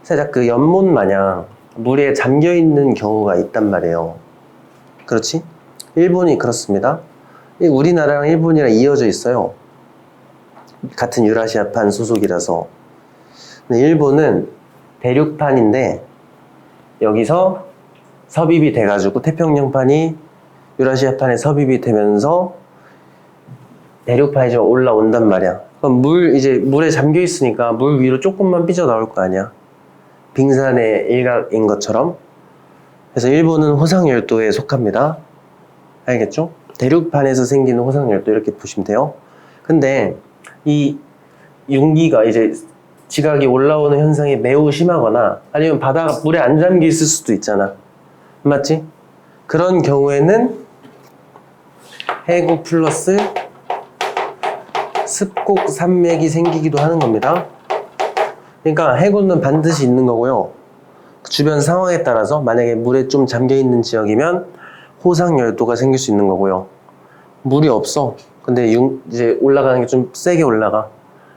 살짝 그 연못 마냥 물에 잠겨 있는 경우가 있단 말이에요. 그렇지? 일본이 그렇습니다. 우리나라랑 일본이랑 이어져 있어요. 같은 유라시아판 소속이라서. 근데 일본은 대륙판인데 여기서 섭입이 돼가지고 태평양판이 유라시아판에 섭입이 되면서 대륙판이 좀 올라온단 말이야. 그럼 이제 물에 잠겨 있으니까 물 위로 조금만 삐져나올 거 아니야. 빙산의 일각인 것처럼. 그래서 일본은 호상열도에 속합니다. 알겠죠? 대륙판에서 생기는 호상열도 이렇게 보시면 돼요. 근데 이 윤기가 이제 지각이 올라오는 현상이 매우 심하거나 아니면 바다가 물에 안 잠겨 있을 수도 있잖아. 맞지? 그런 경우에는 해구 플러스 습곡 산맥이 생기기도 하는 겁니다. 그러니까 해구는 반드시 있는 거고요. 주변 상황에 따라서 만약에 물에 좀 잠겨 있는 지역이면 호상 열도가 생길 수 있는 거고요. 물이 없어. 근데 이제 올라가는 게 좀 세게 올라가.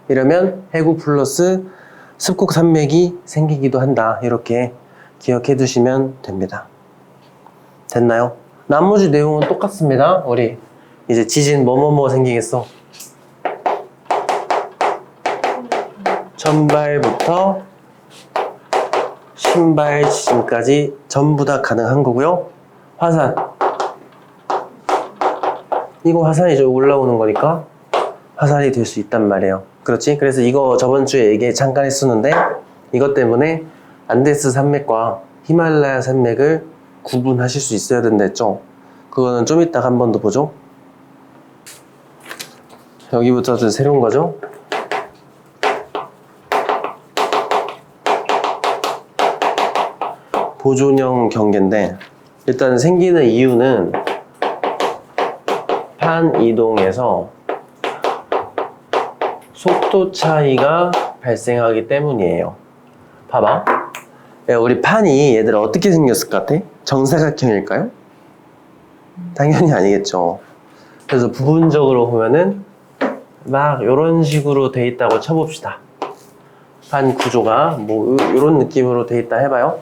이러면 해구 플러스 습곡 산맥이 생기기도 한다. 이렇게 기억해 두시면 됩니다. 됐나요? 나머지 내용은 똑같습니다. 우리 이제 지진 뭐뭐뭐 생기겠어? 천발부터 신발 지진까지 전부 다 가능한 거고요. 화산. 이거 화산이 저 올라오는 거니까 화산이 될 수 있단 말이에요. 그렇지? 그래서 이거 저번 주에 잠깐 했었는데 이것 때문에 안데스 산맥과 히말라야 산맥을 구분하실 수 있어야 된다 했죠? 그거는 좀 이따가 한 번 더 보죠. 여기부터도 새로운 거죠? 보존형 경계인데 일단 생기는 이유는 판 이동에서 속도 차이가 발생하기 때문이에요. 봐봐. 야, 우리 판이 얘들아 어떻게 생겼을 것 같아? 정사각형일까요? 당연히 아니겠죠. 그래서 부분적으로 보면은 막 이런 식으로 돼 있다고 쳐봅시다. 판 구조가 뭐 이런 느낌으로 돼 있다 해봐요.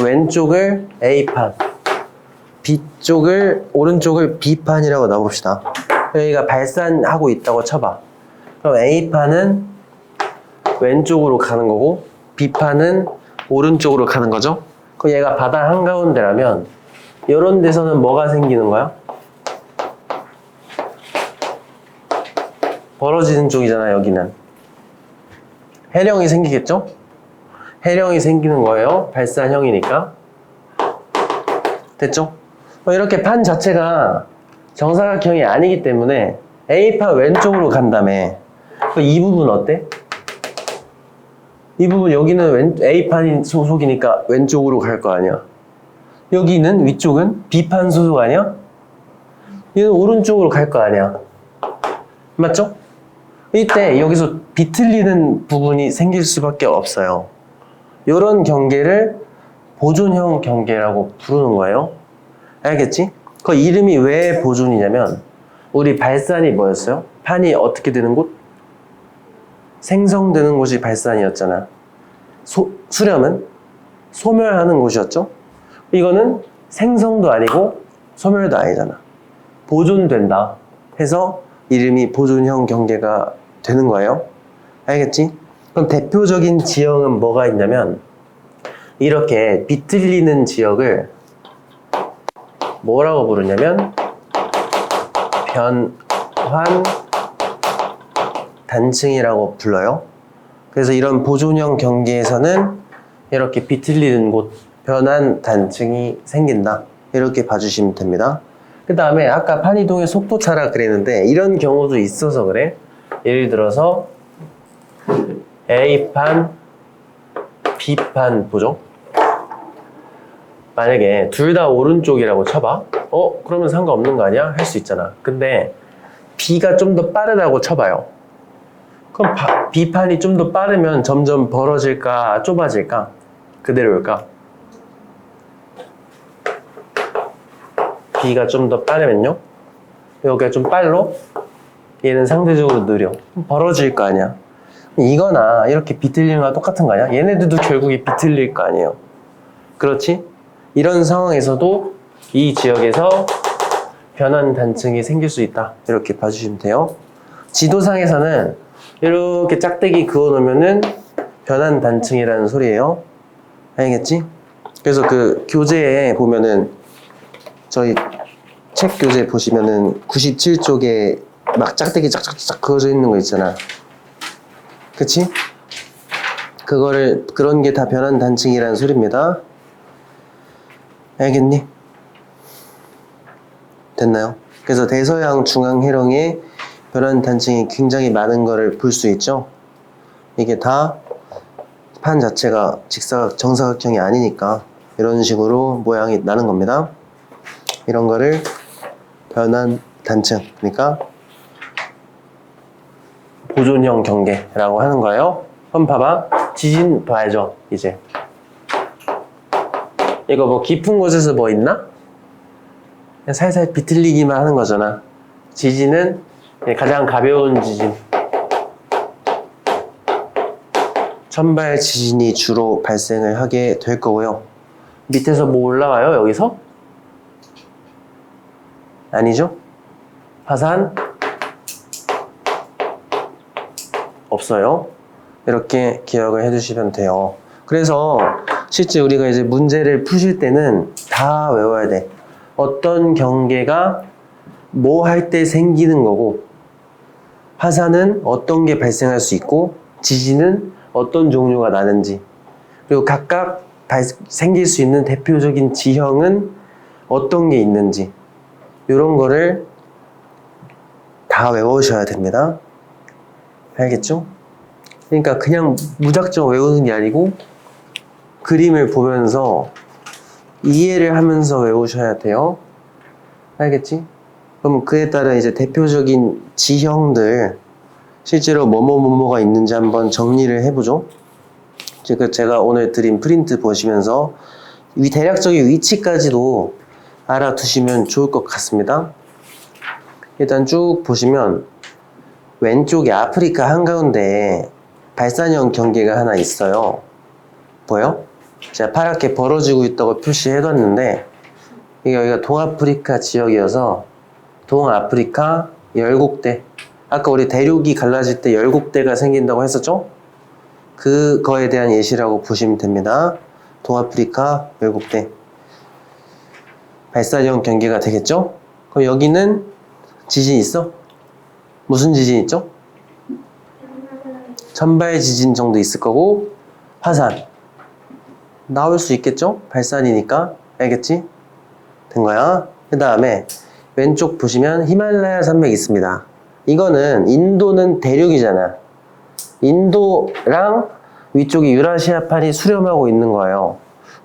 왼쪽을 A판, 오른쪽을 B판이라고 놔봅시다. 여기가 발산하고 있다고 쳐봐. 그럼 A판은 왼쪽으로 가는 거고 B판은 오른쪽으로 가는 거죠. 그럼 얘가 바다 한가운데라면 이런 데서는 뭐가 생기는 거야? 벌어지는 쪽이잖아. 여기는 해령이 생기겠죠? 해령이 생기는 거예요. 발산형이니까. 됐죠? 이렇게 판 자체가 정사각형이 아니기 때문에 A판 왼쪽으로 간다며. 이 부분 어때? 이 부분 여기는 A판이 소속이니까 왼쪽으로 갈 거 아니야. 여기는 위쪽은 B판 소속 아니야? 얘는 오른쪽으로 갈 거 아니야. 맞죠? 이때 여기서 비틀리는 부분이 생길 수밖에 없어요. 이런 경계를 보존형 경계라고 부르는 거예요. 알겠지? 그 이름이 왜 보존이냐면 우리 발산이 뭐였어요? 판이 어떻게 되는 곳? 생성되는 곳이 발산이었잖아. 수렴은 소멸하는 곳이었죠? 이거는 생성도 아니고 소멸도 아니잖아. 보존된다 해서 이름이 보존형 경계가 되는 거예요. 알겠지? 그럼 대표적인 지형은 뭐가 있냐면 이렇게 비틀리는 지역을 뭐라고 부르냐면 변환 단층이라고 불러요. 그래서 이런 보존형 경계에서는 이렇게 비틀리는 곳, 변환 단층이 생긴다. 이렇게 봐주시면 됩니다. 그 다음에 아까 판이동의 속도차라 그랬는데 이런 경우도 있어서 그래. 예를 들어서 A판, B판 보죠. 만약에 둘 다 오른쪽이라고 쳐봐. 그러면 상관없는 거 아니야? 할 수 있잖아. 근데 B가 좀 더 빠르다고 쳐봐요. 그럼 B판이 좀 더 빠르면 점점 벌어질까, 좁아질까? 그대로일까? B가 좀 더 빠르면요? 여기가 좀 빨로? 얘는 상대적으로 느려. 벌어질 거 아니야. 이거나 이렇게 비틀리는 거랑 똑같은 거 아니야? 얘네들도 결국에 비틀릴 거 아니에요. 그렇지? 이런 상황에서도 이 지역에서 변환 단층이 생길 수 있다. 이렇게 봐주시면 돼요. 지도상에서는 이렇게 짝대기 그어 놓으면은 변환 단층이라는 소리예요. 알겠지? 그래서 그 교재에 보면은 저희 책 교재 보시면은 97쪽에 막 짝대기 짝짝짝 그어져 있는 거 있잖아. 그치? 그런 게 다 변환 단층이라는 소리입니다. 알겠니? 됐나요? 그래서 대서양 중앙 해령에 변환 단층이 굉장히 많은 거를 볼 수 있죠. 이게 다 판 자체가 정사각형이 아니니까 이런 식으로 모양이 나는 겁니다. 이런 거를 변환 단층, 그러니까 보존형 경계라고 하는 거예요. 그럼 봐봐. 지진 봐야죠, 이제. 이거 뭐 깊은 곳에서 뭐 있나? 그냥 살살 비틀리기만 하는 거잖아. 지진은 가장 가벼운 지진. 천발 지진이 주로 발생을 하게 될 거고요. 밑에서 뭐 올라와요, 여기서? 아니죠? 화산? 없어요. 이렇게 기억을 해주시면 돼요. 그래서 실제 우리가 이제 문제를 푸실 때는 다 외워야 돼. 어떤 경계가 뭐 할 때 생기는 거고, 화산은 어떤 게 발생할 수 있고, 지진은 어떤 종류가 나는지, 그리고 각각 생길 수 있는 대표적인 지형은 어떤 게 있는지, 이런 거를 다 외우셔야 됩니다. 알겠죠? 그러니까 그냥 무작정 외우는 게 아니고 그림을 보면서 이해를 하면서 외우셔야 돼요. 알겠지? 그럼 그에 따라 이제 대표적인 지형들, 실제로 뭐뭐뭐뭐가 있는지 한번 정리를 해보죠. 제가 오늘 드린 프린트 보시면서 대략적인 위치까지도 알아두시면 좋을 것 같습니다. 일단 쭉 보시면 왼쪽에 아프리카 한가운데에 발산형 경계가 하나 있어요. 보여? 제가 파랗게 벌어지고 있다고 표시해뒀는데 여기가 동아프리카 지역이어서 동아프리카 열곡대, 아까 우리 대륙이 갈라질 때 열곡대가 생긴다고 했었죠? 그거에 대한 예시라고 보시면 됩니다. 동아프리카 열곡대 발산형 경계가 되겠죠? 그럼 여기는 지진 있어? 무슨 지진 있죠? 천발 지진 정도 있을 거고, 화산 나올 수 있겠죠? 발산이니까. 알겠지? 된 거야. 그 다음에 왼쪽 보시면 히말라야 산맥 있습니다. 이거는 인도는 대륙이잖아. 인도랑 위쪽이 유라시아판이 수렴하고 있는 거예요.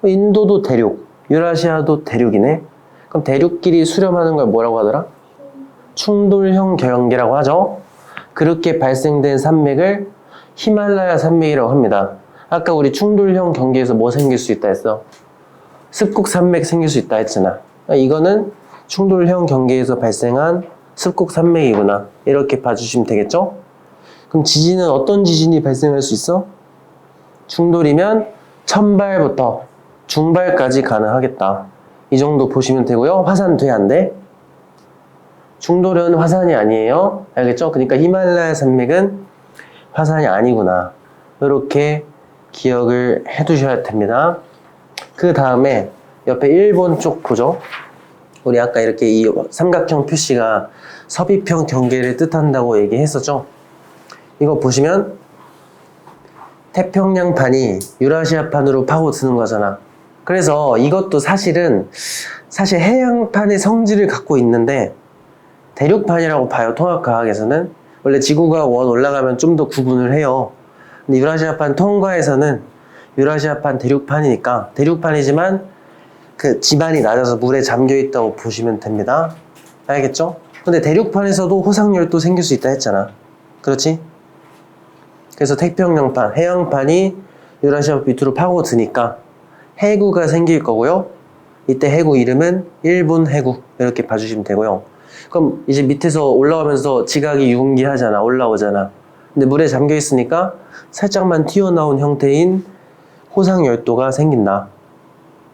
인도도 대륙, 유라시아도 대륙이네. 그럼 대륙끼리 수렴하는 걸 뭐라고 하더라? 충돌형 경계라고 하죠. 그렇게 발생된 산맥을 히말라야 산맥이라고 합니다. 아까 우리 충돌형 경계에서 뭐 생길 수 있다 했어? 습곡 산맥 생길 수 있다 했잖아. 이거는 충돌형 경계에서 발생한 습곡 산맥이구나. 이렇게 봐주시면 되겠죠? 그럼 지진은 어떤 지진이 발생할 수 있어? 충돌이면 천발부터 중발까지 가능하겠다. 이 정도 보시면 되고요. 화산 돼, 안 돼? 충돌은 화산이 아니에요. 알겠죠? 그러니까 히말라야 산맥은 화산이 아니구나. 이렇게 기억을 해 두셔야 됩니다. 그 다음에 옆에 일본 쪽 보죠. 우리 아까 이렇게 이 삼각형 표시가 섭입형 경계를 뜻한다고 얘기했었죠. 이거 보시면 태평양판이 유라시아판으로 파고드는 거잖아. 그래서 이것도 사실 해양판의 성질을 갖고 있는데 대륙판이라고 봐요. 통합과학에서는. 원래 지구가 원 올라가면 좀 더 구분을 해요. 근데 유라시아판 통과에서는 유라시아판 대륙판이니까 대륙판이지만 그 지반이 낮아서 물에 잠겨 있다고 보시면 됩니다. 알겠죠? 근데 대륙판에서도 호상열도 생길 수 있다 했잖아. 그렇지? 그래서 태평양판, 해양판이 유라시아 밑으로 파고드니까 해구가 생길 거고요. 이때 해구 이름은 일본 해구 이렇게 봐주시면 되고요. 그럼 이제 밑에서 올라오면서 지각이 융기하잖아. 올라오잖아. 근데 물에 잠겨 있으니까 살짝만 튀어나온 형태인 호상열도가 생긴다.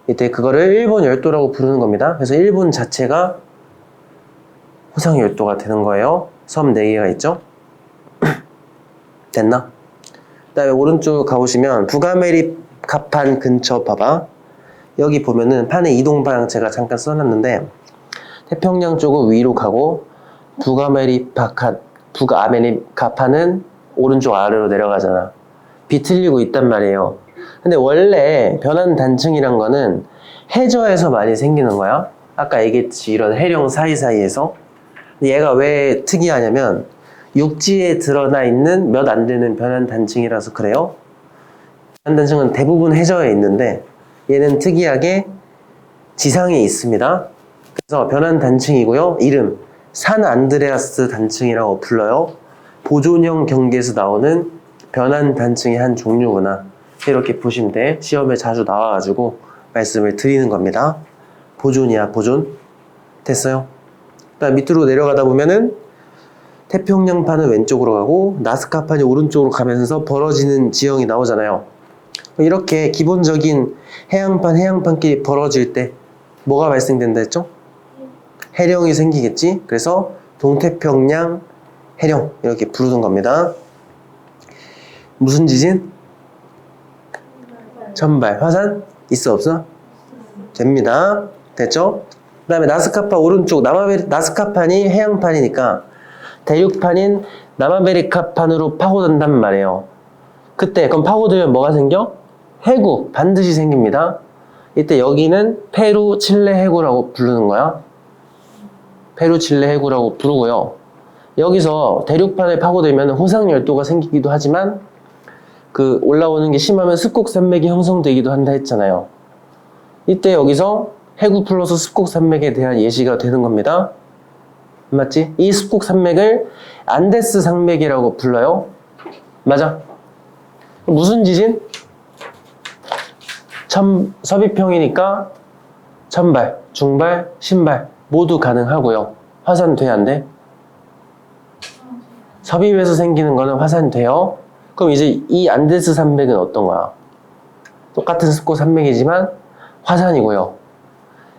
이때 그거를 일본 열도라고 부르는 겁니다. 그래서 일본 자체가 호상열도가 되는 거예요. 섬 4개가 있죠. 됐나? 그 다음에 오른쪽 가보시면 북아메리카판 근처 봐봐. 여기 보면은 판의 이동 방향 제가 잠깐 써놨는데 태평양 쪽은 위로 가고 북아메리카판은 오른쪽 아래로 내려가잖아. 비틀리고 있단 말이에요. 근데 원래 변환 단층이란 거는 해저에서 많이 생기는 거야. 아까 얘기했지, 이런 해령 사이사이에서. 얘가 왜 특이하냐면 육지에 드러나 있는 몇 안 되는 변환 단층이라서 그래요. 변환 단층은 대부분 해저에 있는데 얘는 특이하게 지상에 있습니다. 그래서 변환 단층이고요. 이름 산 안드레아스 단층이라고 불러요. 보존형 경계에서 나오는 변환 단층의 한 종류구나. 이렇게 보시면 돼. 시험에 자주 나와가지고 말씀을 드리는 겁니다. 보존이야, 보존. 됐어요? 그다음 밑으로 내려가다 보면은 태평양판은 왼쪽으로 가고 나스카판이 오른쪽으로 가면서 벌어지는 지형이 나오잖아요. 이렇게 기본적인 해양판끼리 벌어질 때 뭐가 발생된다 했죠? 해령이 생기겠지? 그래서 동태평양 해령 이렇게 부르는 겁니다. 무슨 지진? 천발. 화산? 있어 없어? 됩니다. 됐죠? 그 다음에 나스카판 오른쪽 나스카판이 해양판이니까 대륙판인 남아메리카판으로 파고든단 말이에요. 그때 그럼 파고들면 뭐가 생겨? 해구 반드시 생깁니다. 이때 여기는 페루 칠레 해구라고 부르는 거야. 페루 칠레 해구라고 부르고요. 여기서 대륙판에 파고들면 호상열도가 생기기도 하지만 그 올라오는 게 심하면 습곡산맥이 형성되기도 한다 했잖아요. 이때 여기서 해구 플러스 습곡산맥에 대한 예시가 되는 겁니다. 맞지? 이 습곡산맥을 안데스 산맥이라고 불러요. 맞아? 무슨 지진? 서비평이니까 천발, 중발, 신발 모두 가능하고요. 화산 돼, 안 돼? 서비에서 생기는 거는 화산 돼요. 그럼 이제 이 안데스 산맥은 어떤 거야? 똑같은 습고 산맥이지만 화산이고요.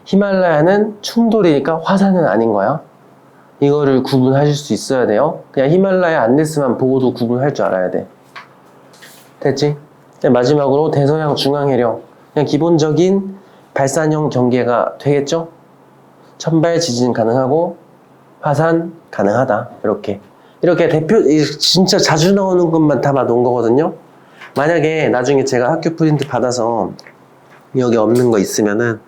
히말라야는 충돌이니까 화산은 아닌 거야. 이거를 구분하실 수 있어야 돼요. 그냥 히말라야 안데스만 보고도 구분할 줄 알아야 돼. 됐지? 마지막으로 대서양 중앙해령. 그냥 기본적인 발산형 경계가 되겠죠? 천발 지진 가능하고 화산 가능하다. 이렇게 대표 진짜 자주 나오는 것만 담아놓은 거거든요. 만약에 나중에 제가 학교 프린트 받아서 여기 없는 거 있으면은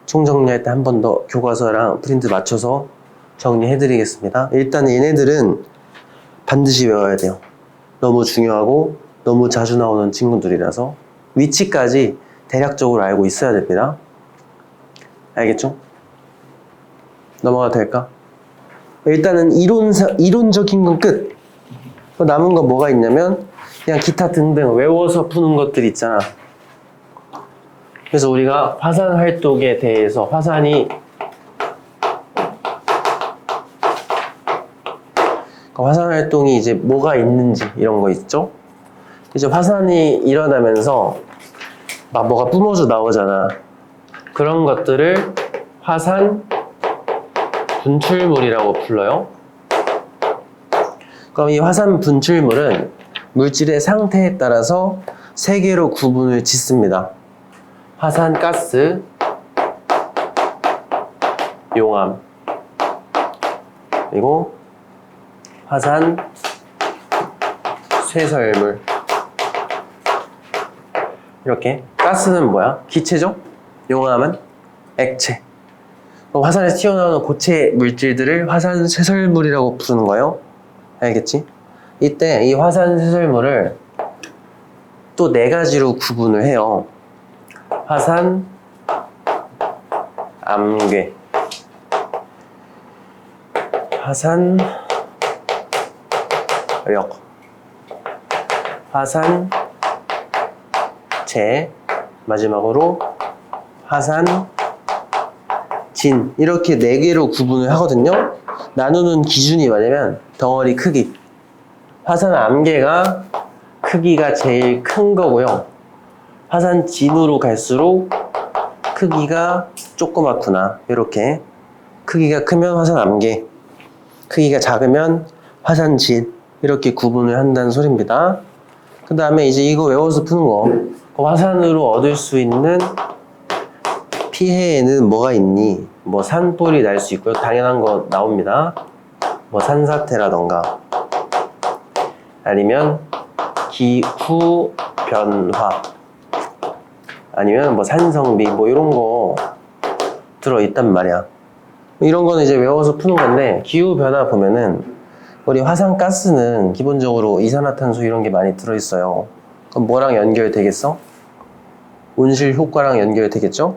총정리할 때 한 번 더 교과서랑 프린트 맞춰서 정리해 드리겠습니다. 일단 얘네들은 반드시 외워야 돼요. 너무 중요하고 너무 자주 나오는 친구들이라서 위치까지 대략적으로 알고 있어야 됩니다. 알겠죠? 넘어가도 될까? 일단은 이론적인 건 끝. 남은 건 뭐가 있냐면 그냥 기타 등등 외워서 푸는 것들 있잖아. 그래서 우리가 화산 활동에 대해서 화산 활동이 이제 뭐가 있는지 이런 거 있죠? 이제 화산이 일어나면서 막 뭐가 뿜어져 나오잖아. 그런 것들을 화산 분출물이라고 불러요. 그럼 이 화산 분출물은 물질의 상태에 따라서 세 개로 구분을 짓습니다. 화산가스, 용암, 그리고 화산 쇠설물. 이렇게 가스는 뭐야? 기체죠? 용암은 액체. 화산에서 튀어나오는 고체 물질들을 화산 쇠설물이라고 부르는 거예요. 알겠지? 이때 이 화산 쇠설물을 또 4가지로 구분을 해요. 화산 암괴, 화산 력, 화산, 재, 마지막으로 화산, 진. 이렇게 4개로 구분을 하거든요. 나누는 기준이 뭐냐면 덩어리 크기. 화산 암계가 크기가 제일 큰 거고요. 화산 진으로 갈수록 크기가 조그맣구나. 이렇게 크기가 크면 화산 암계, 크기가 작으면 화산 진. 이렇게 구분을 한다는 소리입니다. 그 다음에 이제 이거 외워서 푸는 거. 그 화산으로 얻을 수 있는 피해에는 뭐가 있니? 뭐 산불이 날 수 있고요. 당연한 거 나옵니다. 뭐 산사태라던가 아니면 기후 변화 아니면 뭐 산성비 뭐 이런 거 들어있단 말이야. 이런 거는 이제 외워서 푸는 건데, 기후 변화 보면은 우리 화산가스는 기본적으로 이산화탄소 이런 게 많이 들어있어요. 그럼 뭐랑 연결되겠어? 온실 효과랑 연결되겠죠?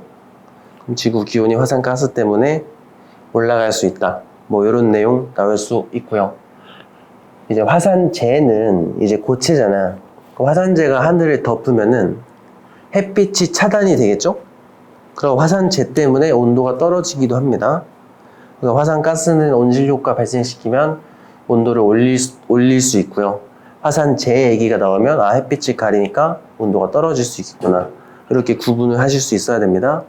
그럼 지구 기온이 화산가스 때문에 올라갈 수 있다. 뭐 이런 내용 나올 수 있고요. 이제 화산재는 이제 고체잖아. 그 화산재가 하늘을 덮으면은 햇빛이 차단이 되겠죠? 그럼 화산재 때문에 온도가 떨어지기도 합니다. 그러니까 화산가스는 온실효과 발생시키면 온도를 올릴 수 있고요. 화산재 얘기가 나오면 햇빛이 가리니까 온도가 떨어질 수 있겠구나. 이렇게 구분을 하실 수 있어야 됩니다.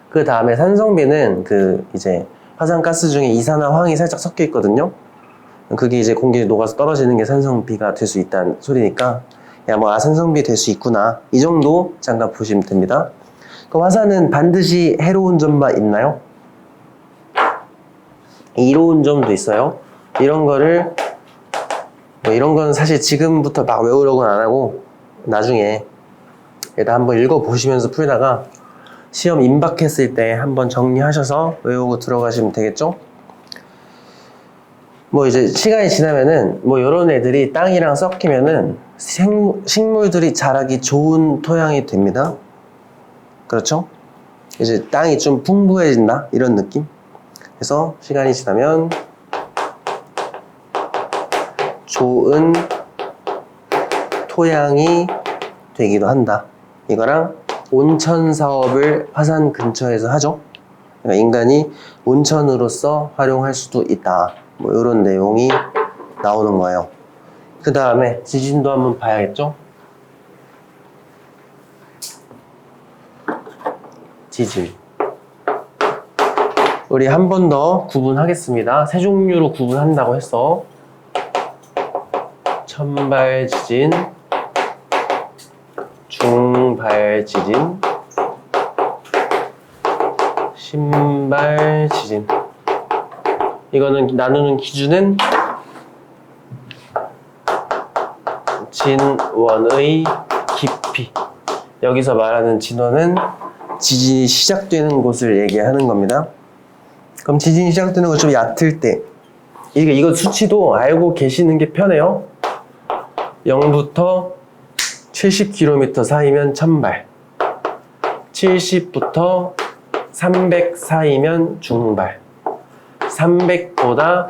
그 다음에 산성비는 이제 화산가스 중에 이산화황이 살짝 섞여 있거든요. 그게 이제 공기에 녹아서 떨어지는 게 산성비가 될 수 있다는 소리니까 산성비 될 수 있구나. 이 정도 잠깐 보시면 됩니다. 그럼 화산은 반드시 해로운 점만 있나요? 이로운 점도 있어요. 이런 거를 이런 거는 사실 지금부터 막 외우려고는 안 하고 나중에 일단 한번 읽어보시면서 풀다가 시험 임박했을 때 한번 정리하셔서 외우고 들어가시면 되겠죠? 뭐 이제 시간이 지나면은 뭐 이런 애들이 땅이랑 섞이면은 식물들이 자라기 좋은 토양이 됩니다. 그렇죠? 이제 땅이 좀 풍부해진다 이런 느낌. 그래서 시간이 지나면 좋은 토양이 되기도 한다. 이거랑 온천 사업을 화산 근처에서 하죠. 그러니까 인간이 온천으로서 활용할 수도 있다. 뭐 이런 내용이 나오는 거예요. 그 다음에 지진도 한번 봐야겠죠? 지진. 우리 한 번 더 구분하겠습니다. 세 종류로 구분한다고 했어. 천발 지진, 중발 지진, 신발 지진. 이거는 나누는 기준은 진원의 깊이. 여기서 말하는 진원은 지진이 시작되는 곳을 얘기하는 겁니다. 그럼 지진이 시작되는 건 좀 얕을 때, 이거 수치도 알고 계시는 게 편해요. 0부터 70km 사이면 천발, 70부터 300 사이면 중발, 300보다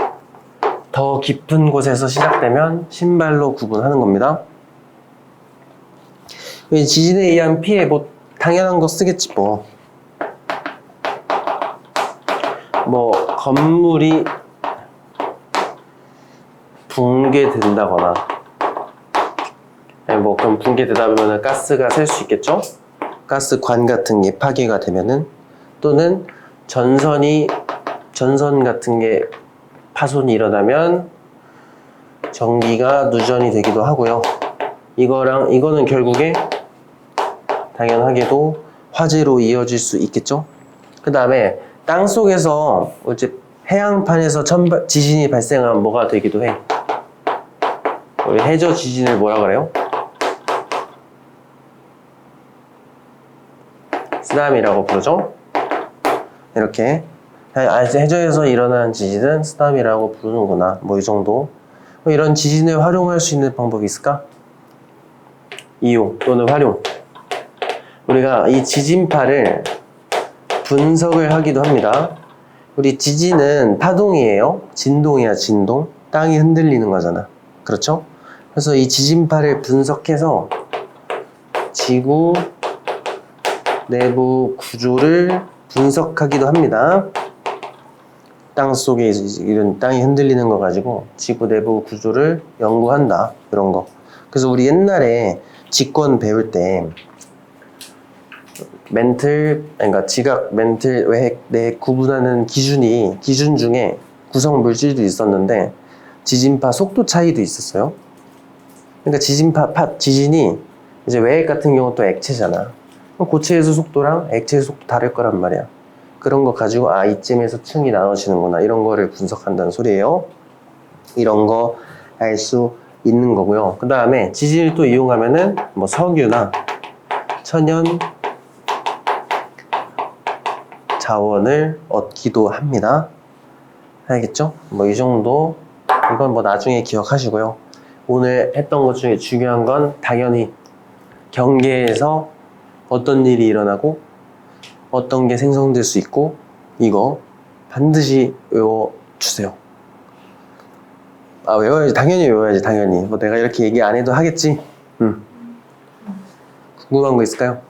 더 깊은 곳에서 시작되면 신발로 구분하는 겁니다. 지진에 의한 피해, 뭐 당연한 거 쓰겠지 뭐. 뭐 건물이 붕괴된다거나, 뭐 그럼 붕괴되다 보면 가스가 셀 수 있겠죠? 가스관 같은 게 파괴가 되면은, 또는 전선 같은 게 파손이 일어나면 전기가 누전이 되기도 하고요. 이거는 결국에 당연하게도 화재로 이어질 수 있겠죠? 그 다음에 땅 속에서 어째 해양판에서 지진이 발생하면 뭐가 되기도 해. 우리 해저 지진을 뭐라 그래요? 쓰나미라고 부르죠? 이렇게 해저에서 일어나는 지진은 쓰나미라고 부르는구나. 뭐 이 정도. 이런 지진을 활용할 수 있는 방법이 있을까? 이용 또는 활용. 우리가 이 지진파를 분석을 하기도 합니다. 우리 지진은 파동이에요. 진동이야, 진동. 땅이 흔들리는 거잖아. 그렇죠? 그래서 이 지진파를 분석해서 지구 내부 구조를 분석하기도 합니다. 땅 속에 이런 땅이 흔들리는 거 가지고 지구 내부 구조를 연구한다. 이런 거. 그래서 우리 옛날에 직권 배울 때 멘틀, 그러니까 지각, 멘틀, 외핵, 내핵 구분하는 기준 중에 구성 물질도 있었는데 지진파 속도 차이도 있었어요. 그러니까 지진이 이제 외핵 같은 경우 또 액체잖아. 고체에서 속도랑 액체의 속도 다를 거란 말이야. 그런 거 가지고 이쯤에서 층이 나눠지는구나 이런 거를 분석한다는 소리예요. 이런 거 알 수 있는 거고요. 그 다음에 지진을 또 이용하면은 뭐 석유나 천연 자원을 얻기도 합니다. 알겠죠? 뭐 이 정도. 이건 뭐 나중에 기억하시고요. 오늘 했던 것 중에 중요한 건 당연히 경계에서 어떤 일이 일어나고 어떤 게 생성될 수 있고 이거 반드시 외워주세요. 외워야지. 당연히 외워야지. 당연히. 뭐 내가 이렇게 얘기 안 해도 하겠지. 궁금한 거 있을까요?